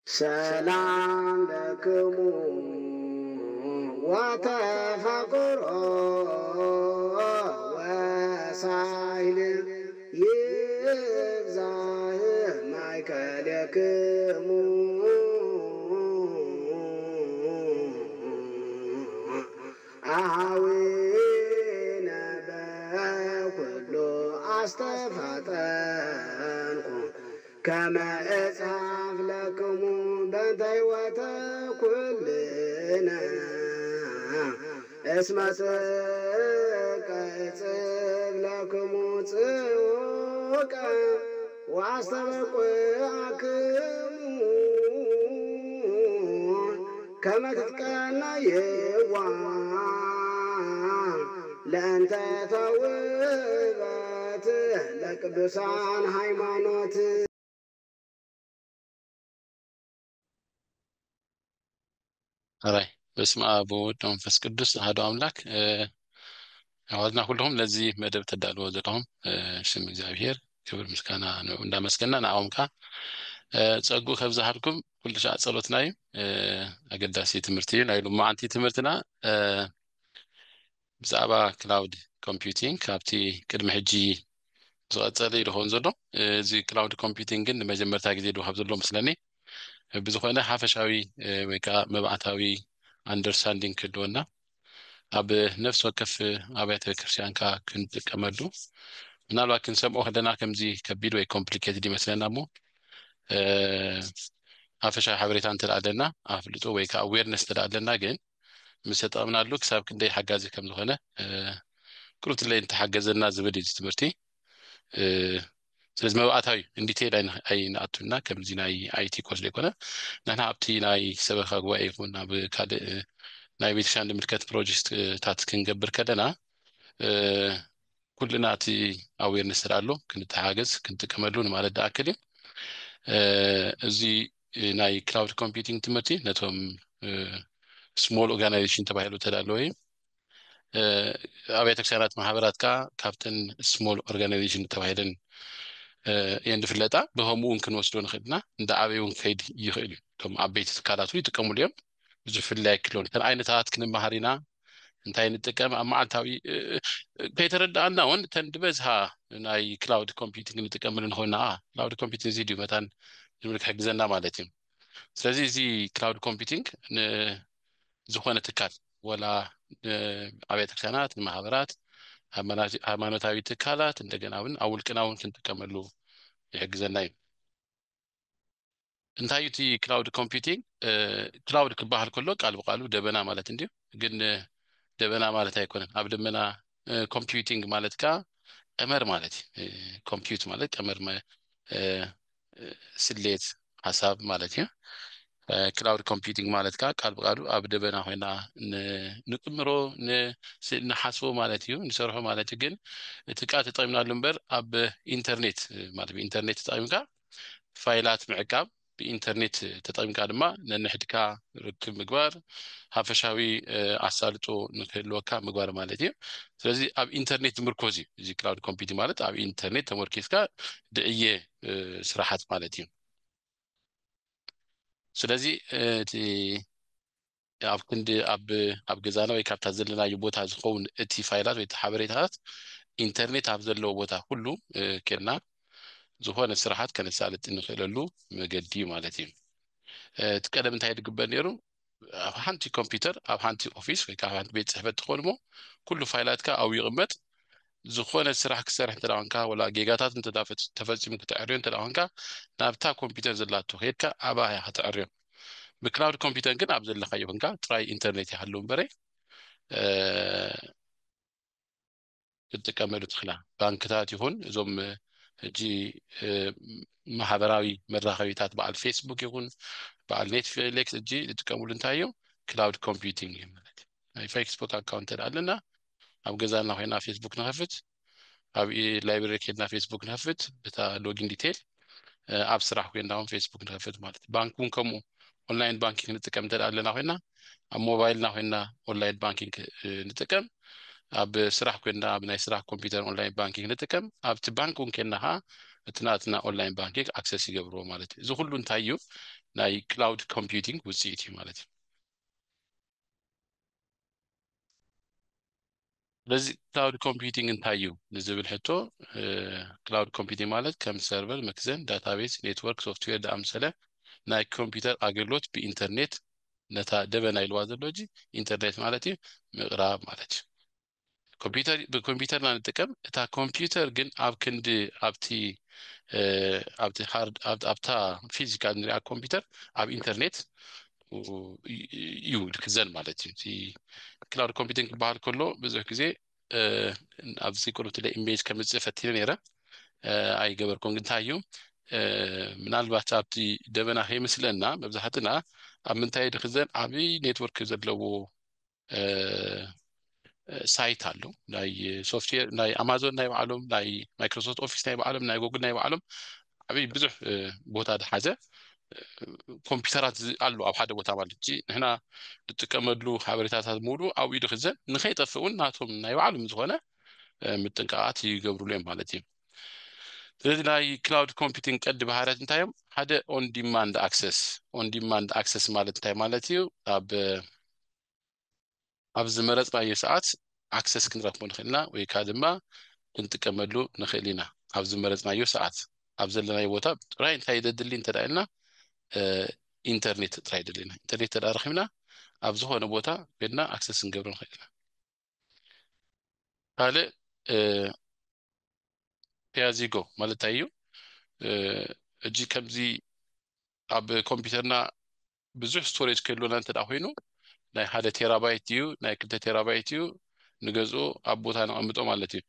سلام لكم وتفقر وسائل يبزاه مايكالكم أهوين بكل أستفاتنكم كما أصحاب لكم بنتي وتكلنا اسمتك أصحاب لكم تسوكا وأستبقعكم كما تتكلنا يوان لأنت توبت لك بسان هيمانوت أراي بسم أبو ودهم فسكدس هذا أملاك عوضنا كلهم لذي مدب تدالو ذلهم شم إግዚአብሔር كبر مسكنا نعم مسكنا نعومك تصقو خبز حالكم كل شيء صلوتنا أقداسي تمرتين أيلو ما أنتي تمرتنا بزعبا كلاود كومبيوتينج كابتي كدم حجي زغطلي لهون زلو زي كلاود كومبيوتينج مجمرتا غزي دو حبزلو مسلني بزخونه حافشاوي ويكا مبعثاوي understanding كدونا أب نفس وقف أبيت كريستيان كا كنت كمدو منالو كن سمعوا هدنا كم زي كبير وي complicated دي مثلا مو حافشاوي حبريتان تلعدنا أفلتو ويكا awareness تلعدنا جن مسيطة منالو كساب كندي حقازي كم زخونه كروت اللي انت حقزنا زبدي تمرتي ስለዚህ መባእታዊ እንዲቴል አይ ናቱና ከምዚ ናይ አይቲ ኮርስ ለኮነ ናና ኣብቲ ናይ ሰበኻ ጉባኤ ይኹን ኣብ ካልእ ናይ ቤተክርስትያን ምልከት ፕሮጀክት ታት ክንገብር ከለና ኩልና እቲ ኣዌርነስ ስላሎ ክንተሓገዝ ክንጥቀመሉ ማለት ዳኣክል እዚ ናይ ክላውድ ኮምፒውቲንግ ትምህርቲ ነቶም ስሞል ኦርጋናይዜሽን ተባሂሉ ተዳለወ ኣብያተ ክርስቲያናት ማህበራት ካብተን ስሞል ኦርጋናይዜሽን ተባሂለን يندفلتا بهمون كنوصلون خدنا ندا عبيون كيد يخيل كم عبيت كاراتو يتكمل اليوم بزفلا كلون كان عين تاعت كن مهارينا انتي نتكلم مع تاوي كيترد عنا وان تندبزها ناي كلاود كومبيوتينج نتكمل هنا كلاود كومبيوتينج زيدو مثلا يملك حق زنا مالتي ስለዚህ زي كلاود كومبيوتينج زخونه تكال ولا አብያተ ክርስቲያናት ማህበራት ሃይማኖታዊ ተካላት እንደገናውን አውልቅናውን ክንተከመሉ يحجزنا انتايتي كلاود كومبيوتينج كلاود كباحل كله قال بقالو دبنا مالت انديو ግን دبنا مالت አይኮንም አብደመና ኮምፒውቲንግ ማለት ቀመር ማለት ኮምፒውት ማለት ቀመር ስሌት ሐሳብ ማለት ነው ክላውድ ኮምፒውቲንግ ማለት ቃል በቃሉ አብደበና ሆይና ንጥምሮ ንሐስቦ ማለት እዩ ንሰርሖ ማለት ግን ትቃ ተጠቅምናሉ እንበር ኣብ ኢንተርኔት ማለት በኢንተርኔት ተጠቅምካ ፋይላት ምዕቃብ በኢንተርኔት ተጠቅምካ ድማ ነንሕድካ ርክብ ምግባር ሐፈሻዊ አሳልጦ ንክህልወካ ምግባር ማለት እዩ ስለዚህ ኣብ ኢንተርኔት ምርኮዚ እዚ ክላውድ ኮምፒውቲንግ ማለት ኣብ ኢንተርኔት ተመርኪዝካ ድዕየ ስራሓት ማለት እዩ ስለዚህ እቲ ኣብ ክንዲ ኣብ ገዛና ወይ ካብታ ዘለና ቦታ ዝኸውን እቲ ፋይላት ወይ ሓበሬታት ኢንተርኔት ኣብ ዘለዎ ቦታ ሁሉ ከና ዝኾነ ስራሓት ከነሳልጥ እንኽእለሉ መገዲ ማለት እዩ ትቀደም እንታይ ድግበር ነይሩ ኣብ ሓንቲ ኮምፒውተር ኣብ ሓንቲ ኦፊስ ወይ ካብ ሓንቲ ቤት ጽሕፈት ትኾንሞ ኩሉ ፋይላትካ ኣብ ይቕመጥ ዝኾነ ስራሕ ክሰርሕ ተዳውንካ ወላ ጌጋታት እንተዳፈት ተፈጺሙ ክትዕርዮ ተዳውንካ ናብታ ኮምፒውተር ዘላቶ ሄድካ ኣባያ ክትዕርዮ بكلاود كومبيوتر كن عبد الله خيبن كا تراي انترنت يحلون بري تتكملوا تخلا بانكتات يكون زوم جي محابراوي مراخويتات بقى الفيسبوك يكون بقى النتفليكس جي تتكملوا انتايو كلاود كومبيوتينج يملك اي فيسبوك اكونت لنا اب غزالنا هنا فيسبوك نخفت اب لايبرري كنا فيسبوك نخفت بتا لوجين ديتيل اب سراح كنا فيسبوك نخفت مالت بانكون كمو اونلاين بانكينج نتكم تدالنا هنا اب موبايلنا هنا اونلاين بانكينج نتكم اب سراح كنا اب ناي سراح كمبيوتر اونلاين بانكينج نتكم اب تبانكون كنا ها تناتنا اونلاين بانكينج اكسس يغبرو مالتي زو كله نتايو ናይ ክላውድ ኮምፒውቲንግ ውፅኢት እዩ ማለት እዩ ስለዚ ክላውድ ኮምፒውቲንግ እንታይ እዩ ንዝብል ሕቶ ክላውድ ኮምፒውቲንግ ማለት ከም ሰርቨር መክዘን ዳታቤዝ ኔትወርክ ሶፍትዌር ዝኣምሰለ ናይ ኮምፒውተር ኣገልግሎት ብኢንተርኔት ነታ ደበና ኢልዋ ዘሎ ጂ ኢንተርኔት ማለት እዩ ምቕራብ ማለት እዩ ኮምፒውተር ብኮምፒውተርና ንጥቀም እታ ኮምፒውተር ግን ኣብ ክንዲ ኣብቲ ሃርድ ኣብታ ፊዚካል ንሪኣ ኮምፒውተር ኣብ ኢንተርኔት እዩ ልክዘን ማለት እዩ እቲ ክላውድ ኮምፒውቲንግ ክበሃል ከሎ ብዙሕ ግዜ ኣብዚ ቁርብቲ ላይ ኢሜጅ ከምፅእ ፈቲነ ነይረ ኣይገበርኩም ግን እንታይ እዩ ምናልባት ኣብቲ ደበና ከይመስለና መብዛሕትና ኣብ ምንታይ ድክዘን ዓብይ ኔትወርክ ዘለዎ ሳይት ኣሎ ናይ ሶፍትዌር ናይ ኣማዞን ናይ ባዕሎም ናይ ማይክሮሶፍት ኦፊስ ናይ ባዕሎም ናይ ጉግል ናይ ባዕሎም ዓብይ ብዙሕ ቦታ ዝሓዘ ኮምፒውተራት ኣሎ ኣብ ሓደ ቦታ ማለት እዩ ንሕና ንጥቀመሉ ሓበሬታታት ሙሉ ኣብኡ ድክዘን ንከይጠፍእ እውን ናቶም ናይ ባዕሎም ዝኾነ ምጥንቃቃት ይገብርሉ እዮም ማለት እዩ ስለዚ ናይ ክላውድ ኮምፒውቲንግ ቀዲ ባህርያት እንታይ እዮም ሓደ ኦን ዲማንድ ኣክሰስ ማለት እንታይ ማለት እዩ ኣብ ዝመረፅናዮ ሰዓት ኣክሰስ ክንረክቦ ንኽእልና ወይ ከዓ ድማ ክንጥቀመሉ ንኽእል ኢና ኣብ ዝመረፅናዮ ሰዓት ኣብ ዘለናዮ ቦታ ጥራይ እንታይ ደድሊ እንተዳ ኢልና ኢንተርኔት ጥራይ ደድልና ኢንተርኔት ተዳ ረኪብና ኣብ ዝኾነ ቦታ ከድና ኣክሰስ ክንገብሮ ንኽእል ኢና ካልእ ፒያዚጎ ማለት እንታይ እዩ እጂ ከምዚ ኣብ ኮምፒውተርና ብዙሕ ስቶሬጅ ክህልወና እንተዳ ኮይኑ ናይ 1 ቴራባይት እዩ ናይ 2 ቴራባይት እዩ ንገዝኦ ኣብ ቦታ ነቐምጦ ማለት እዩ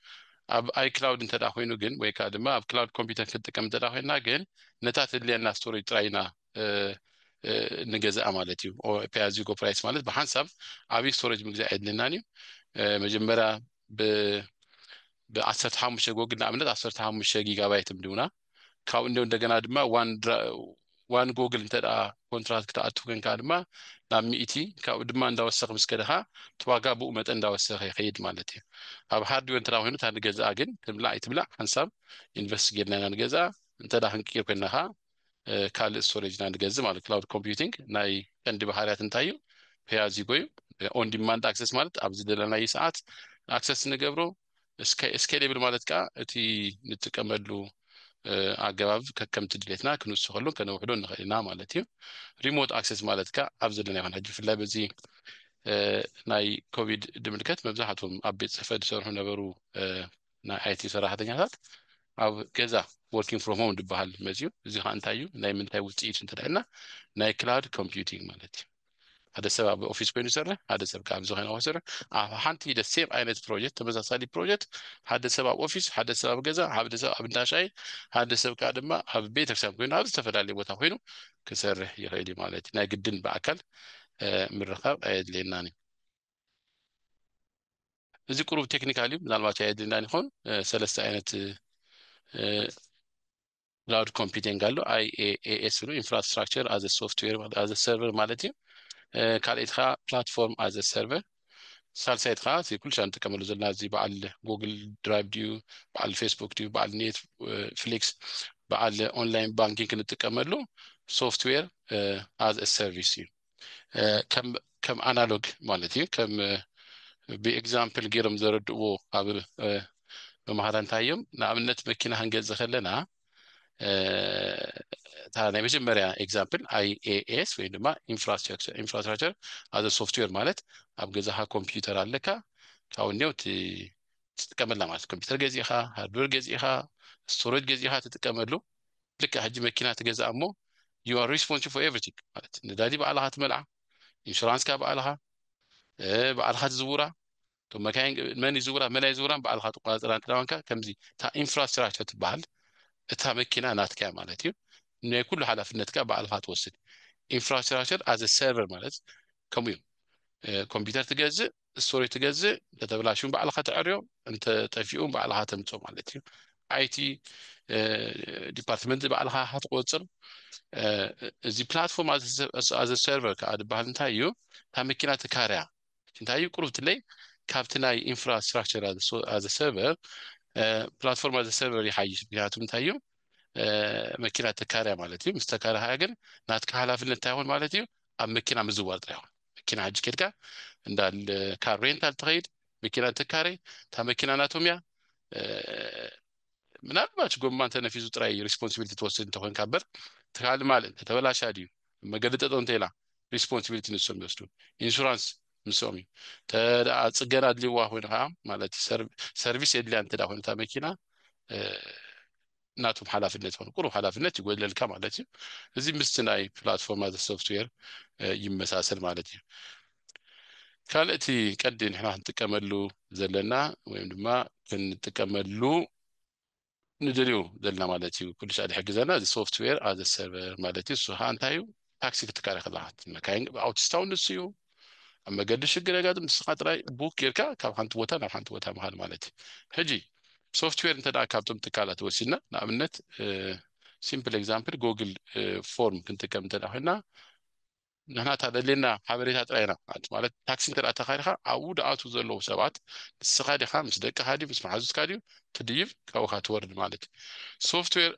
ኣብ ኣይክላውድ እንተዳ ኮይኑ ግን ወይ ከዓ ድማ ኣብ ክላውድ ኮምፒውተር ክንጥቀም እንተዳ ኮይና ግን ነታ ትድልየና ስቶሬጅ ጥራይና ንገዛኣ ማለት እዩ ፒያዚጎ ፕራይስ ማለት ብሓንሳብ ዓብይ ስቶሬጅ ምግዛእ የድልናን እዩ መጀመርያ ብ15 ጎግል ንኣብነት 15 ጊጋባይት ምድውና ካብኡ እንደገና ድማ ዋን ጎግል እንተዳ ኮንትራት ክትኣትው ኮንካ ድማ ናብ 100 ካብኡ ድማ እንዳወሰኽ ምስ ከደኻ ተዋጋ ብኡ መጠን እንዳወሰኸ ይኸይድ ማለት እዩ ኣብ ሃርድዌር እንተዳ ኮይኑ እታ ንገዛኣ ግን ትብላዕ ይትብላዕ ሓንሳብ ኢንቨስት ጌርና ኢና ንገዛኣ እንተዳ ክንቅይር ኮይንናኻ ካልእ ስቶሬጅና ንገዝእ ማለት ክላውድ ኮምፒውቲንግ ናይ ቀንዲ ባህርያት እንታይ እዩ ፔያዚጎ እዩ ኦን ዲማንድ ኣክሰስ ማለት ኣብ ዝደለናዮ ሰዓት ኣክሰስ ንገብሮ ስኬሌብል ማለት ከዓ እቲ ንጥቀመሉ ኣገባብ ከከምቲ ድሌትና ክንውስኸሉ ከነውሕዶ ንኽእል ኢና ማለት እዩ ሪሞት ኣክሰስ ማለት ከዓ ኣብ ዘለና ይኹን ሕጂ ብፍላይ በዚ ናይ ኮቪድ ድምልከት መብዛሕትኦም ኣብ ቤት ፅሕፈት ዝሰርሑ ነበሩ ናይ ኣይቲ ሰራሕተኛታት ኣብ ገዛ ወርኪንግ ፍሮም ሆም ዝበሃል መፅዩ እዚ ከዓ እንታይ እዩ ናይ ምንታይ ውፅኢት እንተደአልና ናይ ክላውድ ኮምፒውቲንግ ማለት እዩ ሓደ ሰብ ኣብ ኦፊስ ኮይኑ ይሰርሕ ሓደ ሰብ ከዓ ኣብ ዝኾነ ይሰርሕ ኣብ ሓንቲ ሴም ዓይነት ፕሮጀክት ተመሳሳሊ ፕሮጀክት ሓደ ሰብ ኣብ ኦፊስ ሓደ ሰብ ኣብ ገዛ ሓደ ሰብ ኣብ እንዳሻይ ሓደ ሰብ ከዓ ድማ ኣብ ቤተክርስትያን ኮይኑ ኣብ ዝተፈላለየ ቦታ ኮይኑ ክሰርሕ ይኽእል እዩ ማለት እዩ ናይ ግድን ብኣካል ምርኻብ ኣየድልየናን እዩ እዚ ቁሩብ ቴክኒካል እዩ ምናልባት ኣየድልየናን ይኾን ሰለስተ ዓይነት ክላውድ ኮምፒውቲንግ ኣሎ IaaS ብሎ ኢንፍራስትራክቸር ኣዘ ሶፍትዌር ኣዘ ሰርቨር ማለት እዩ ካልእት ከዓ ፕላትፎርም ኣዘ ሰርቨር ሳልሳይት ከዓ እዚ ኩሉ ሻ ንጥቀመሉ ዘለና እዚ በዓል ጉግል ድራይቭ ድዩ በዓል ፌስቡክ ድዩ በዓል ኔትፍሊክስ በዓል ኦንላይን ባንኪንግ ክንጥቀመሉ ሶፍትዌር ኣዝ ሰርቪስ እዩ ከም ኣናሎግ ማለት እዩ ከም ብኤግዛምፕል ገይሮም ዘረድእዎ ኣብ መምሃራ እንታይ እዮም ንኣብነት መኪና ክንገዝእ ከለና እታ ናይ መጀመርያ ኤግዛምፕል IaaS ወይ ድማ ኢንፍራስትራክቸር ኣዘ ሶፍትዌር ማለት ኣብ ገዛኻ ኮምፒውተር ኣለካ ካብኡ እኒአው ትጥቀመላ ማለት ኮምፒውተር ገዚእኻ ሃርድዌር ገዚእኻ ስቶሬጅ ገዚእኻ ትጥቀመሉ ልክዕ ሕጂ መኪና ትገዝኣ እሞ you are responsible for everything ማለት ነዳዲ ባዕልኻ ትመልዓ ኢንሹራንስካ ባዕልኻ ትዝውራ ቶም መካይን መን ይዝውራ መን ኣይዝውራን ባዕልኻ ትቆፃፀራ እንትዳወንካ ከምዚ እታ ኢንፍራስትራክቸር ትበሃል እታ መኪና ናትካ ማለት እዩ ናይ ኩሉ ሓላፍነትካ ባዕልኻ ትወስድ ኢንፍራስትራክቸር ኣዘ ሰርቨር ማለት ከምኡ እዩ ኮምፒውተር ትገዝእ ስቶሬጅ ትገዝእ ተተብላሽውን ባዕልኻ ትዕርዮ እንተ ጠፊኡን ባዕልኻ ተምፅኦ ማለት እዩ IT ዲፓርትመንት ባዕልኻ ትቆፅር እዚ ፕላትፎርም ኣዘ ሰርቨር ከዓ ዝበሃል እንታይ እዩ እታ መኪና ትካርያ እንታይ እዩ ቁርብትለይ ካብቲ ናይ ኢንፍራስትራክቸር ኣዘ ሰርቨር ፕላትፎርም ኣዘ ሰርቨር ይሓይሽ ምክንያቱ እንታይ እዩ مكينة تكاريا مالتي مستكارة هاجن ناتك حلافين التاون مالتي أم مكينة مزوار تاون مكينة حج كده عند الكار رينتال تغيد مكينة تكاري تا مكينة ناتوميا ምናልባት ጎማን ተነፊዙ ጥራይ ሪስፖንሲቢሊቲ ተወስድ እንተኮን ካበር ተካል ማለት ተበላሽ አዲዩ መገለጠ ጦንቴላ ሪስፖንሲቢሊቲ ንሶም ይወስዱ ኢንሹራንስ ንሶም ተጽገና ድሊዋ ሆነሃ ማለት ሰርቪስ የድሊ አንተ ዳ ሆነታ መኪና ናቱም ሐላፍነት ሆነ ቁሩ ሐላፍነት ይጎለልካ ማለት ነው እዚህ ምስትናይ ፕላትፎርም አዘ ሶፍትዌር ይመሳሰል ማለት ነው ካልእቲ ቀድን ህና እንጥቀመሉ ዘለና ወይም ድማ ክንጥቀመሉ ندريو دلنا مالتي كل شيء حق زنا السوفت وير هذا السيرفر مالتي سو هانتايو تاكسي كتكاري خلاص مكاين اوت ستاون نسيو اما قدش قاعد مسخات راي بوك يركا كاب حنت وتا نا حنت وتا مهال مالتي هجي سوفت وير انت دا كابتم تكالات وسينا نامنت سيمبل اكزامبل جوجل فورم كنت كم تدحنا نحن تدلنا حبريتات راينا ማለት ታክሲ እንተዳ ተኻይርኻ ኣብኡ ደኣቱ ዘለዉ ሰባት ንስኻ ዲኻ ምስ ደቂ ሃዲ ምስ ማሓዙት ካዲዩ ትድይብ ካብኡኻ ትወርድ ማለት ሶፍትዌር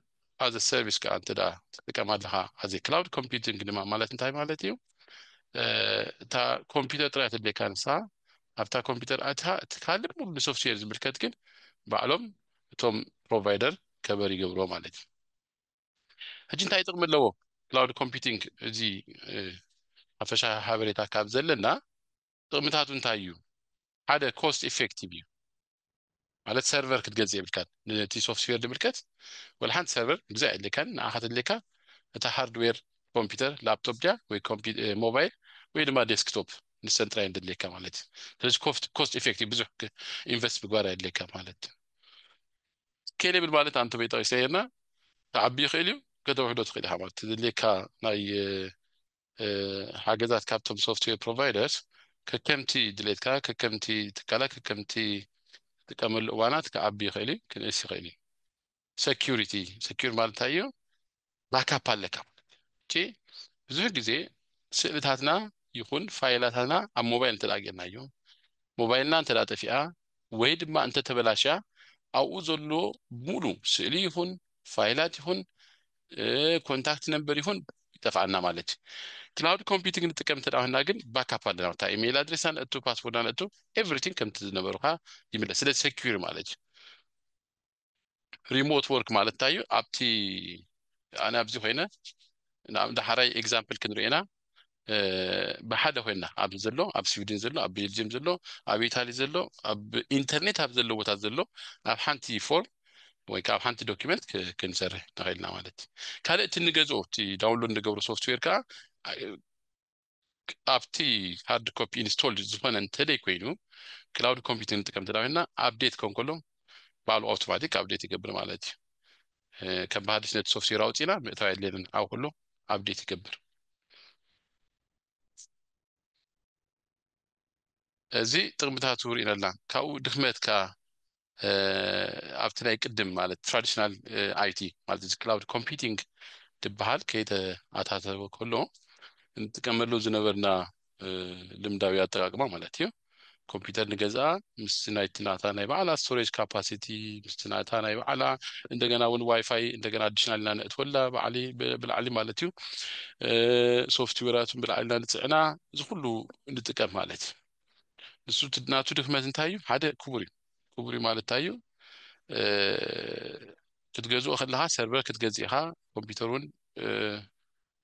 ኣዘ ሰርቪስ ከዓ እንተዳ ትጥቀማለኻ ኣዘ ክላውድ ኮምፒውቲንግ ድማ ማለት እንታይ ማለት እዩ እታ ኮምፒውተር ጥራይ ትድልየካ ንስኻ ኣብታ ኮምፒውተር ኣትኻ እቲ ካልእ ሙሉ ሶፍትዌር ዝምልከት ግን ባዕሎም እቶም ፕሮቫይደር ከበር ይገብሮ ማለት እዩ ሕጂ እንታይ ጥቕሚ ኣለዎ ክላውድ ኮምፒውቲንግ እዚ afasha haberita ካብ ዘለና ጥቅምታቱ እንታይ እዩ ሓደ ኮስት ኢፌክቲቭ እዩ ማለት ሰርቨር ክትገዝእ ይብልካ ነቲ ሶፍትዌር ድምልከት ወላ ሓንቲ ሰርቨር ብዛይ ልካን ንኣኻት ልካ እታ ሃርድዌር ኮምፒውተር ላፕቶፕ ዲያ ወይ ሞባይል ወይ ድማ ዴስክቶፕ ንሰንትራይ እንደልካ ማለት ስለዚ ኮስት ኢፌክቲቭ ብዙሕ ኢንቨስት ምግባር አይልካ ማለት ስኬሌብል ማለት አንተ ቤታው ይሰየና ተዓቢ ይኽእል እዩ ከተውሕዶ ትኽእል ኢኻ ማለት ትልካ ናይ حاجات كابتوم سوفت وير بروفايدرز ككمتي دليتكا ككمتي تكالا ككمتي تكمل وانات كعبي خيلي كنسي خيلي سكيور مالتايو باك اب لك تي ብዙ ጊዜ ስዕልታትና ይሁን ፋይላታትና ኣብ ሞባይል ተላገናዩ ሞባይልና ተላጠፊያ ወይ ድማ እንተ ተበላሻ ኣብኡ ዘሎ ሙሉ ስዕሊ ይሁን ፋይላት ይሁን ኮንታክት ነምበር ይሁን ይጠፋና ማለት ክላውድ ኮምፒውቲንግ ንጥቀም ተዳውና ግን ባክአፕ አለና ታ ኢሜል አድሬሳን እቱ ፓስወርዳን እቱ ኤቭሪቲንግ ከምት ዝነበሩካ ይምለ ስለ ሴኩር ማለት ሪሞት ወርክ ማለት ታዩ ኣብቲ ኣና ኣብዚ ኮይነ እንደ ሓራይ ኤግዛምፕል ክንሪኤና بحدا هنا أب زلوا أب سويدن زلوا أب بلجيم زلوا أب إيطاليا زلوا أب إنترنت أب زلوا وتاد زلوا أب حنتي فور ويكاب حنتي دوكيمنت كنسر نغيرنا مالتي كهذا تنجزو تي داونلود نجبر سوفت وير كا أبتي هارد كوبي إنستول زمان أنتلي كوينو كلاود كومبيوتينج تكمل تلاقينا أبديت كون كلهم بعلو أوتوماتيك أبديت يقبل مالتي كم بعد سنة سوفت وير أوتينا متواعد لين أو كله أبديت يقبل زي تقمتها تورينا لنا كاو دخمت كا أبتنا يقدم مالت traditional IT مالت cloud computing تبحال كيدا أتاتا وكله نتكملو زنبرنا لمداوية تقاقما مالتيو كمبيوتر نجزا مستنايتنا تانا يبعلا storage capacity مستنايتنا يبعلا عندنا ون واي فاي عندنا additional لنا نتولى بعلي بالعلي مالتيو سوفتويرات بالعلي نتعنا زخلو نتكلم مالتي نسو تدناتو دخمت انتايو هذا كبري مالتايو كتجزو أخذلها سيرفر كتجزيها كمبيوترون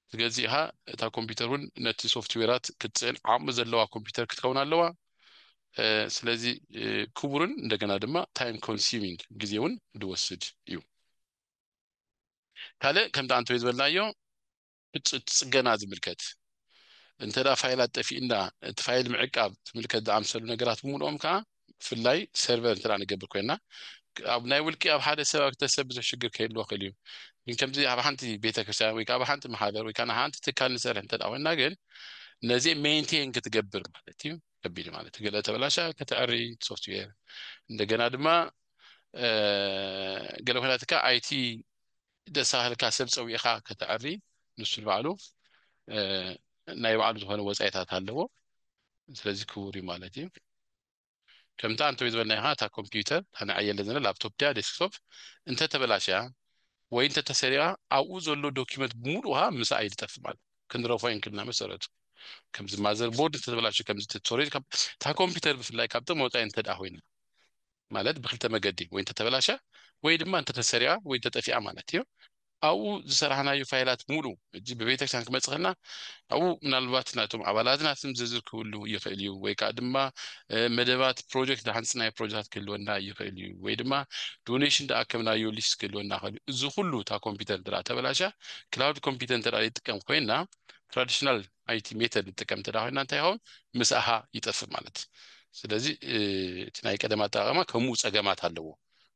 كتجزيها تا كمبيوترون نت سوفت ويرات كتسأل عم زلوا كمبيوتر كتكون علوا سلازي كبرون عندنا دما تايم كونسيومينج جزيون دوسج يو هلا كم ده أنتوا يزبلنا يو تسجنا زملكت انت لا فايلات في إننا فايل معقب تملكت دعم سلو نقرات مولهم كا في اللاي سيرفر انت لا نقبل كوينا أبناء ولكي أب حدا سبب تسبب الشجر كيل وخليهم يمكن زي أب حنتي بيتك وسام ويك أب حنتي محاضر ويكان حنتي تكال نسأل أنت أو الناقل نزي مينتين كتجبر مالتي كبير مالتي قلت تبلاشا كتعري سوفت وير عندنا دما قالوا هنا تكا أي تي ده سهل كاسب تسوي إخا كتعري نص البعلو نايب عالو هنا وزعتها هلو سلازي كوري مالتي كم تان تويد بنا هاتا كمبيوتر أنا عيل لنا لابتوب تاع ديسكتوب أنت تبلاشا وين تتسرع أو زلوا دوكيمنت بمولها مساعد تفهم كنرفعين كلنا مسارات كم زي مازر بورد تتبلاش كم زي توريد كم تا كمبيوتر بفلاي كابتن موقع انت داهوين مالت بخلت مجدي وين تتبلاشا وين ما انت تسرع وين تتفيع مالتي او زسرحنا يو فايلات مولو جي ببيتك كان كمصخنا او ምናልባት ናቶም አባላትና ስም ዝርዝር ክህሉ ይኽእል እዩ ወይ ከዓ ድማ መደባት ፕሮጀክት ዳሃንስናይ ፕሮጀክት ክህልወና ይኽእል እዩ ወይ ድማ ዶኔሽን ዳኣከብናዮ ሊስት ክህልወና ይኽእል እዩ እዚ ኩሉ እታ ኮምፒውተር ድራ ተበላሻ ክላውድ ኮምፒውተር እንተዳ ይጥቀም ኮይና ትራዲሽናል አይቲ ሜተድ ንጥቀም እንተዳ ኮይና እንታይ ይኸውን ምስኣሃ ይጠፍእ ማለት ስለዚ እቲ ናይ ቀደም ኣጠቃቅማ ከምኡ ፀገማት ኣለዎ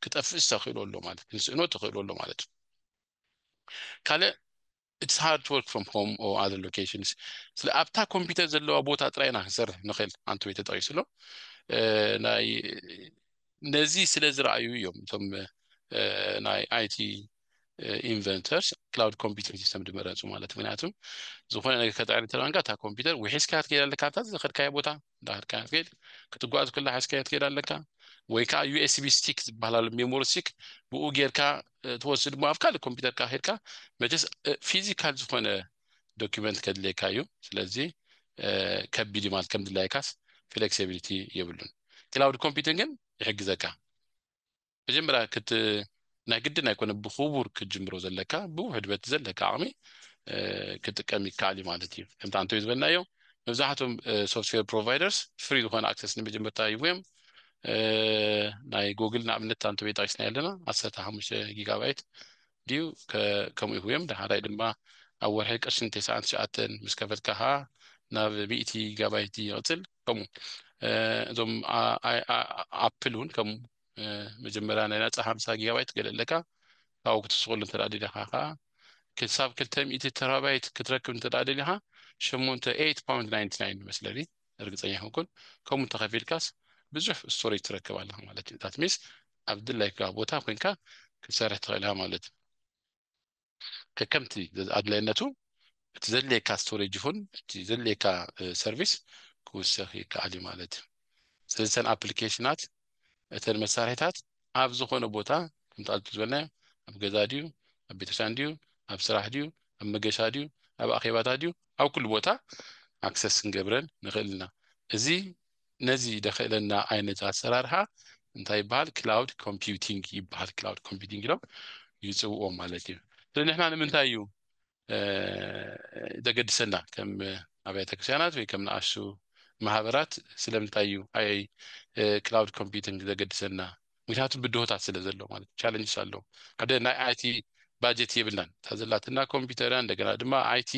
ክጠፍእ ተኽእሎ ኣሎ ማለት ክንስእኖ ተኽእሎ ኣሎ ማለት ካልእ it's hard to work from home or other locations so after computer ዘለው ቦታ ጥራይና ክሰርሕ ንኽእል አንተ ወይ ተጠቂስሎ ናይ ነዚ ስለ ዝረአዩ እዮም እቶም ናይ አይቲ ኢንቨንተርስ ክላውድ ኮምፒውቲንግ ሲስተም ድመረፁ ማለት ምክንያቱም ዝኾነ ነገር ከጣዕሪ ተራንጋ ታ ኮምፒውተር ወሒስካ ትከይድ ኣለካ ታ ዝኸድካዮ ቦታ እንዳኸድካ ትከይድ ክትጓዝ ኩላ ሓስካ ትከይድ ኣለካ ወይ ከዓ ዩኤስቢ ስቲክ ዝበሃላሉ ሜሞሪ ስቲክ ብኡ ጌርካ ትወስድ ሞ አፍካል ኮምፒውተር ካ ሄድካ መጀስ ፊዚካል ዝኾነ ዶክመንት ከድለካ እዩ ስለዚ ከቢድ ማለት ከም ድላይካስ ፍሌክሲቢሊቲ የብሉን ክላውድ ኮምፒውቲንግ ግን ይሕግዘካ መጀመርያ ናይ ግድን ኣይኮነ ብኽቡር ክጅምሮ ዘለካ ብውሕድበት ዘለካ ዓቕሚ ክጥቀም ይከኣል ማለት እዩ ከምቲ አንተ ዝበልናዮ መብዛሕትኦም ሶፍትዌር ፕሮቫይደርስ ፍሪ ዝኾነ ኣክሰስ ንመጀመርታ ይህቦም ናይ ጉግል ንኣብነት አንተ ቤት ጠቂስና ያለና 15 ጊጋባይት ድዩ ከምኡ ይህቦም ዳሓራይ ድማ ኣብ ወርሒ ቅርሺ 99 ምስ ከፈልካ ናብ 100 ጊጋባይት ይቕፅል ከምኡ እዞም ኣፕል እውን ከምኡ መጀመርያ ናይ ነፃ 50 ጊጋባይት ገለለካ ካብኡ ክትስቕሉ እንተዳደሊኻ ከዓ ክሳብ 200 ተራባይት ክትረክብ እንተዳደሊኻ 8.99 መስለኒ እርግፀኛ ይኹን ከምኡ ተኸፊልካስ ብዙሕ ስቶሬጅ ትረክብ ኣለኻ ማለት እዩ ታት ሚስ ኣብ ድላይካ ቦታ ኮይንካ ክትሰርሕ ትኽእል ኢኻ ማለት ከከምቲ ኣድላይነቱ እቲ ዘድልየካ ስቶሬጅ ይኹን እቲ ዘድልየካ ሰርቪስ ክውስኽ ይከኣል እዩ ማለት እዩ ስለዚ ተን ኣፕሊኬሽናት እተን መሳርሒታት ኣብ ዝኾነ ቦታ ከምቲ ዝበልናዮ ኣብ ገዛ ድዩ ኣብ ቤተክርስትያን ድዩ ኣብ ስራሕ ድዩ ኣብ መገሻ ድዩ ኣብ ኣኼባታት ድዩ ኣብ ኩሉ ቦታ ኣክሰስ ክንገብረን ንኽእል ኢና እዚ ነዚ ደኽእለና ዓይነት ኣሰራርሓ እንታይ ይበሃል ክላውድ ኮምፒውቲንግ ይበሃል ክላውድ ኮምፒውቲንግ ኢሎም ይፅውዖ ማለት እዩ ስለዚ ንሕና ንምንታይ እዩ ዘገድሰና ከም ኣብያተ ክርስቲያናት ወይ ከም ንኣሽቱ ማህበራት ስለምንታይ እዩ ኣይ ክላውድ ኮምፒውቲንግ ዘገድሰና ምክንያቱ ብድሆታት ስለ ዘሎ ማለት ቻሌንጅስ ኣለው ሓደ ናይ አይቲ ባጀት የብላን ታዘላትና ኮምፒውተር እንደገና ድማ አይቲ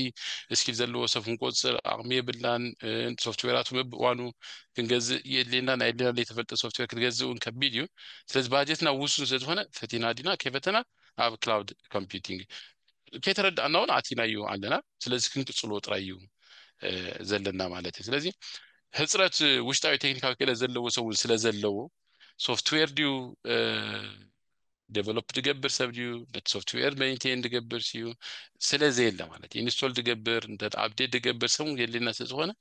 ስኪል ዘለዎ ሰብ ክንቆፅር ኣቕሚ የብላን ሶፍትዌራቱ በብእዋኑ ክንገዝእ የድልየና ናይ ድልና ዘይተፈልጠ ሶፍትዌር ክትገዝእውን ከቢድ እዩ ስለዚ ባጀትና ውሱን ስለዝኾነ ፈቲና ዲና ከይፈተና ኣብ ክላውድ ኮምፒውቲንግ ከይተረዳእና እውን ኣቲናዩ ኣለና ስለዚ ክንቅፅሎ ጥራይ እዩ ዘለና ማለት እዩ ስለዚ ህፅረት ውሽጣዊ ቴክኒካዊ ክእለት ዘለዎ ሰብ ስለ ዘለዎ ሶፍትዌር ድዩ ዴቨሎፕ ትገብር ሰብ ድዩ ነቲ ሶፍትዌር ሜይንቴን ትገብር ሲዩ ስለዘይ የለ ማለት ኢንስቶል ትገብር እንተ ኣፕዴት ትገብር ሰብ የድልየና ስለዝኾነ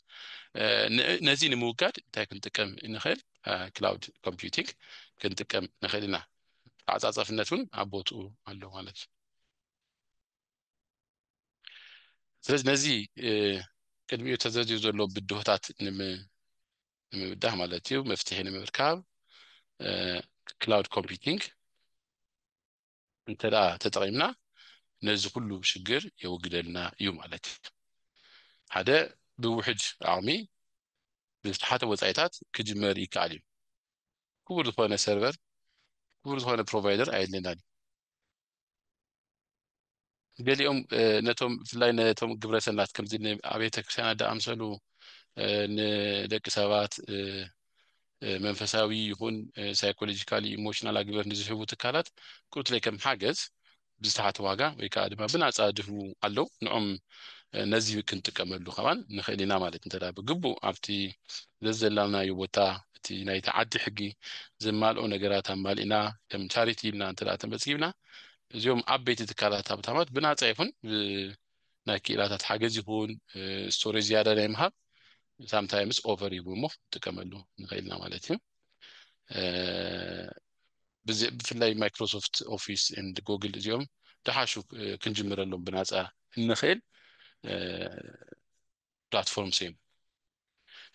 ነዚ ንምውጋድ እንታይ ክንጥቀም ንኽእል ክላውድ ኮምፒውቲንግ ክንጥቀም ንኽእል ኢና ኣፃፃፍነቱን ኣብ ቦትኡ ኣሎ ማለት እዩ ስለዚ ነዚ ቅድሚኡ ተዘርዚሩ ዘሎ ብድሆታት ንምውዳህ ማለት እዩ መፍትሒ ንምርካብ ክላውድ ኮምፒውቲንግ እንተዳ ተጠቂምና ነዚ ኩሉ ሽግር የውግደልና እዩ ማለት እዩ ሓደ ብውሕድ ዓቕሚ ብዝተሓተ ወፃኢታት ክጅመር ይከኣል እዩ ክቡር ዝኾነ ሰርቨር ክቡር ዝኾነ ፕሮቫይደር ኣየድልናን ገሊኦም ነቶም ብፍላይ ነቶም ግብረሰናት ከምዚ ኣብያተ ክርስቲያናት ዝኣምሰሉ ንደቂ ሰባት መንፈሳዊ ይኹን ሳይኮሎጂካሊ ኢሞሽናል ኣግልግሎት ንዝህቡ ትካላት ቁርትለይ ከም ሓገዝ ብዝተሓተ ዋጋ ወይ ከዓ ድማ ብናፃ ድህቡ ኣለው ንዖም ነዚ ክንጥቀመሉ ኸባን ንኽእል ኢና ማለት እንተዳ ብግቡእ ኣብቲ ዘዘላልናዮ ቦታ እቲ ናይቲ ዓዲ ሕጊ ዘማልኦ ነገራት ኣማሊእና ከም ቻሪቲ ኢልና እንተዳ ተመዝጊብና እዚኦም ዓበይቲ ትካላት ሃብታማት ብናፃ ይኹን ናይ ክኢላታት ሓገዝ ይኹን ስቶሬጅ ዝያዳ ናይ ምሃብ ሳምታይምስ ኦቨር ይቡ እሞ ጥቀመሉ ንኽእልና ማለት እዩ ብፍላይ ማይክሮሶፍት ኦፊስ ኤንድ ጉግል እዚኦም دحاشو كنجمرلهم بناصا النخيل بلاتفورم سيم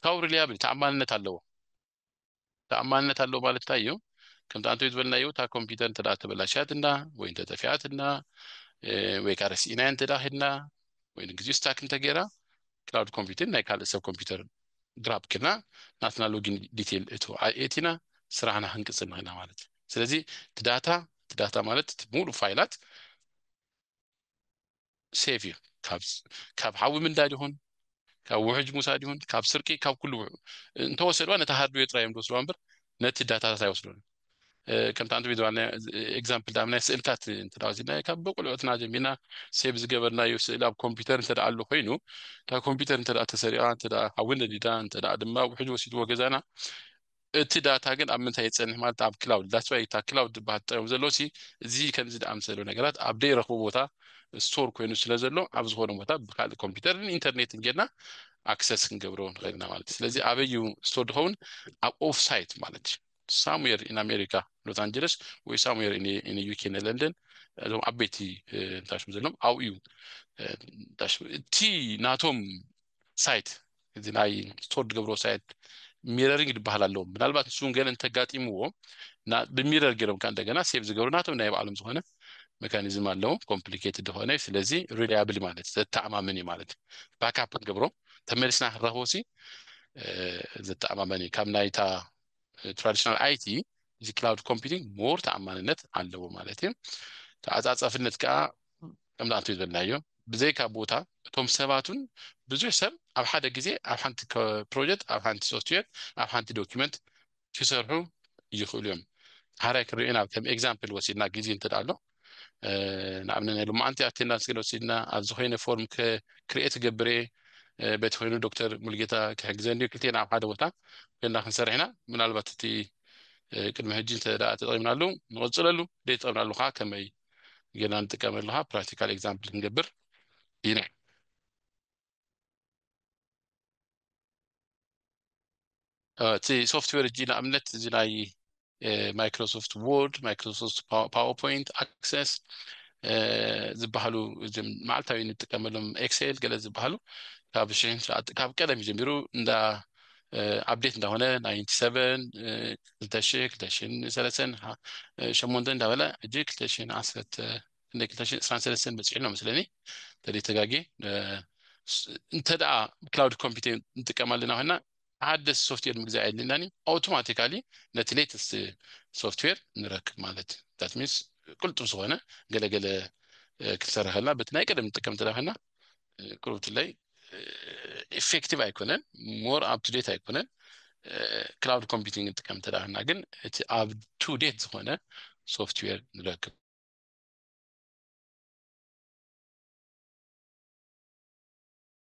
كاو ريليابل ተአማንነት አለው ማለት ታየው ከምታ አንተ ይዝበልናየው ታ ኮምፒውተር እንተዳ ተበላሻትና ወይ እንተ ተፊያትና ወይ ካርሲ ኢና እንተዳ ሄድና ወይ ግዚ ስታክ እንተገራ ክላውድ ኮምፒውተር ናይ ካል ሰብ ኮምፒውተር ድራፕ ክና ናትና ሎጊን ዲቴል እቱ አይኤቲና ስራህና ህንቅጽና ሄና ማለት ስለዚህ ዳታ ማለት ሙሉ ፋይላት ሴቭ ካብ ሓዊ ምንዳድ ይሆን ካብ ውሕጅ ሙሳድ ይሆን ካብ ስርቂ ካብ ኩሉ እንተወሰድዋ ነታ ሃርድዌር ጥራይም ደስሎ አንበር ነቲ ዳታ ሳይወስዱን ከምታ አንተ ቪዲዮና ኤግዛምፕል ዳምና ስልካት እንተዳውዚና ካብ በቁልዑትና ጀሚና ሴቭ ዝገበርና ይስእል ኣብ ኮምፒውተር እንተዳ አሉ ኮይኑ ታ ኮምፒውተር እንተዳ ተሰሪዓ እንተዳ ሓውን ዲዳ እንተዳ ድማ ውሕጅ ወሲድዎ ገዛና እቲ ዳታ ግን ኣብ ምንታይ ይጸንሕ ማለት ኣብ ክላውድ ዳትስ ዋይ ታ ክላውድ ባጠው ዘሎሲ እዚ ከምዚ ዳምሰሎ ነገራት ኣብ ደይ ረኽቦ ቦታ ስቶር ኮይኑ ስለዘሎ ኣብ ዝኾነ ቦታ ብካል ኮምፒውተርን ኢንተርኔትን ጌና አክሰስ ክንገብሮ ንኽእልና ማለት ስለዚህ አበዩ ስቶር ድኸውን ኣብ ኦፍ ሳይት ማለት somewhere in America Los Angeles ወይ somewhere in UK in London ዞም አቤቲ ታሽም ዘሎም አው ዩ ታሽ ቲ ናቶም ሳይት እዚ ናይ ስቶር ድገብሮ ሳይት ሚረሪንግ ድባሃላለው ምናልባት እሱን ገለ እንተጋጢምዎ ና በሚረር ገረም ካን እንደገና ሴቭ ዝገብሩ ናቶም ናይ በዓለም ዝኾነ ሜካኒዝም አለው ኮምፕሊኬትድ ሆነ ስለዚህ ሪላያብል ማለት ተአማመኒ ማለት ባክአፕ ገብሮ ተመልስና ረሆሲ ዘተአማመኒ ካምናይታ ትራዲሽናል አይቲ እዚ ክላውድ ኮምፒውቲንግ ሞር ተአማንነት አለው ማለት ነው ተአጻጻፍነት ካ ከምዳንቱ ይዘናዮ ብዘይካ ቦታ ቶም ሰባቱን ብዙ ሰብ ኣብ ሓደ ግዜ ኣብ ሓንቲ ፕሮጀክት ኣብ ሓንቲ ሶፍትዌር ኣብ ሓንቲ ዶክመንት ክሰርሑ ይኽእሉም ሃራይ ክሪኤና ከም ኤግዛምፕል ወሲድና ግዜ እንተዳሎ ንኣብነና ሎማንቲ አቴንዳንስ ገለሲድና ኣብ ዝኾነ ፎርም ክሪኤት ገብሬ ቤት ኮይኑ ዶክተር ሙልጌታ ከሕግዘኒ ክልቴና ኣብ ሓደ ቦታ ከና ክንሰርሕና ምናልባት እቲ ቅድመ ሕጂ ተጠቂምናሉ ንቕፅለሉ ደይ ተጠቂምናሉ ካ ከመይ ገና ንጥቀመሉ ካ ፕራክቲካል ኤግዛምፕል ክንገብር ኢና እቲ ሶፍትዌር እጂ ንኣብነት እዚ ናይ ማይክሮሶፍት ወርድ ማይክሮሶፍት ፓወርፖይንት አክሰስ ዝበሃሉ ማዕልታዊ ንጥቀመሎም ኤክሴል ገለ ዝበሃሉ ካብ ቀደም ጀሚሩ እንዳ አፕዴት እንደሆነ 97 2003 ሸሞንተ እንዳበለ እጂ 2010 እንደ 2013 በጽሕ ነው መስለኒ ተጋጊ እንተዳ ክላውድ ኮምፒውቲንግ እንጥቀማልና ሆና አዲስ ሶፍትዌር ምግዛ አይልናኒ አውቶማቲካሊ net latest ሶፍትዌር ንረክብ ማለት that means ቁልጡፍ ዝኾነ ገለገለ ክሰርሐላ በትናይ ቀደም እንጥቀም ተዳኸና ቁልጡፍ ላይ ኢፌክቲቭ አይኮነን ሞር አፕ ቱ ዴት አይኮነን ክላውድ ኮምፒውቲንግ እንጥቀም ተዳኸና ግን እቲ አፕ ቱ ዴት ዝኾነ ሶፍትዌር ንረክብ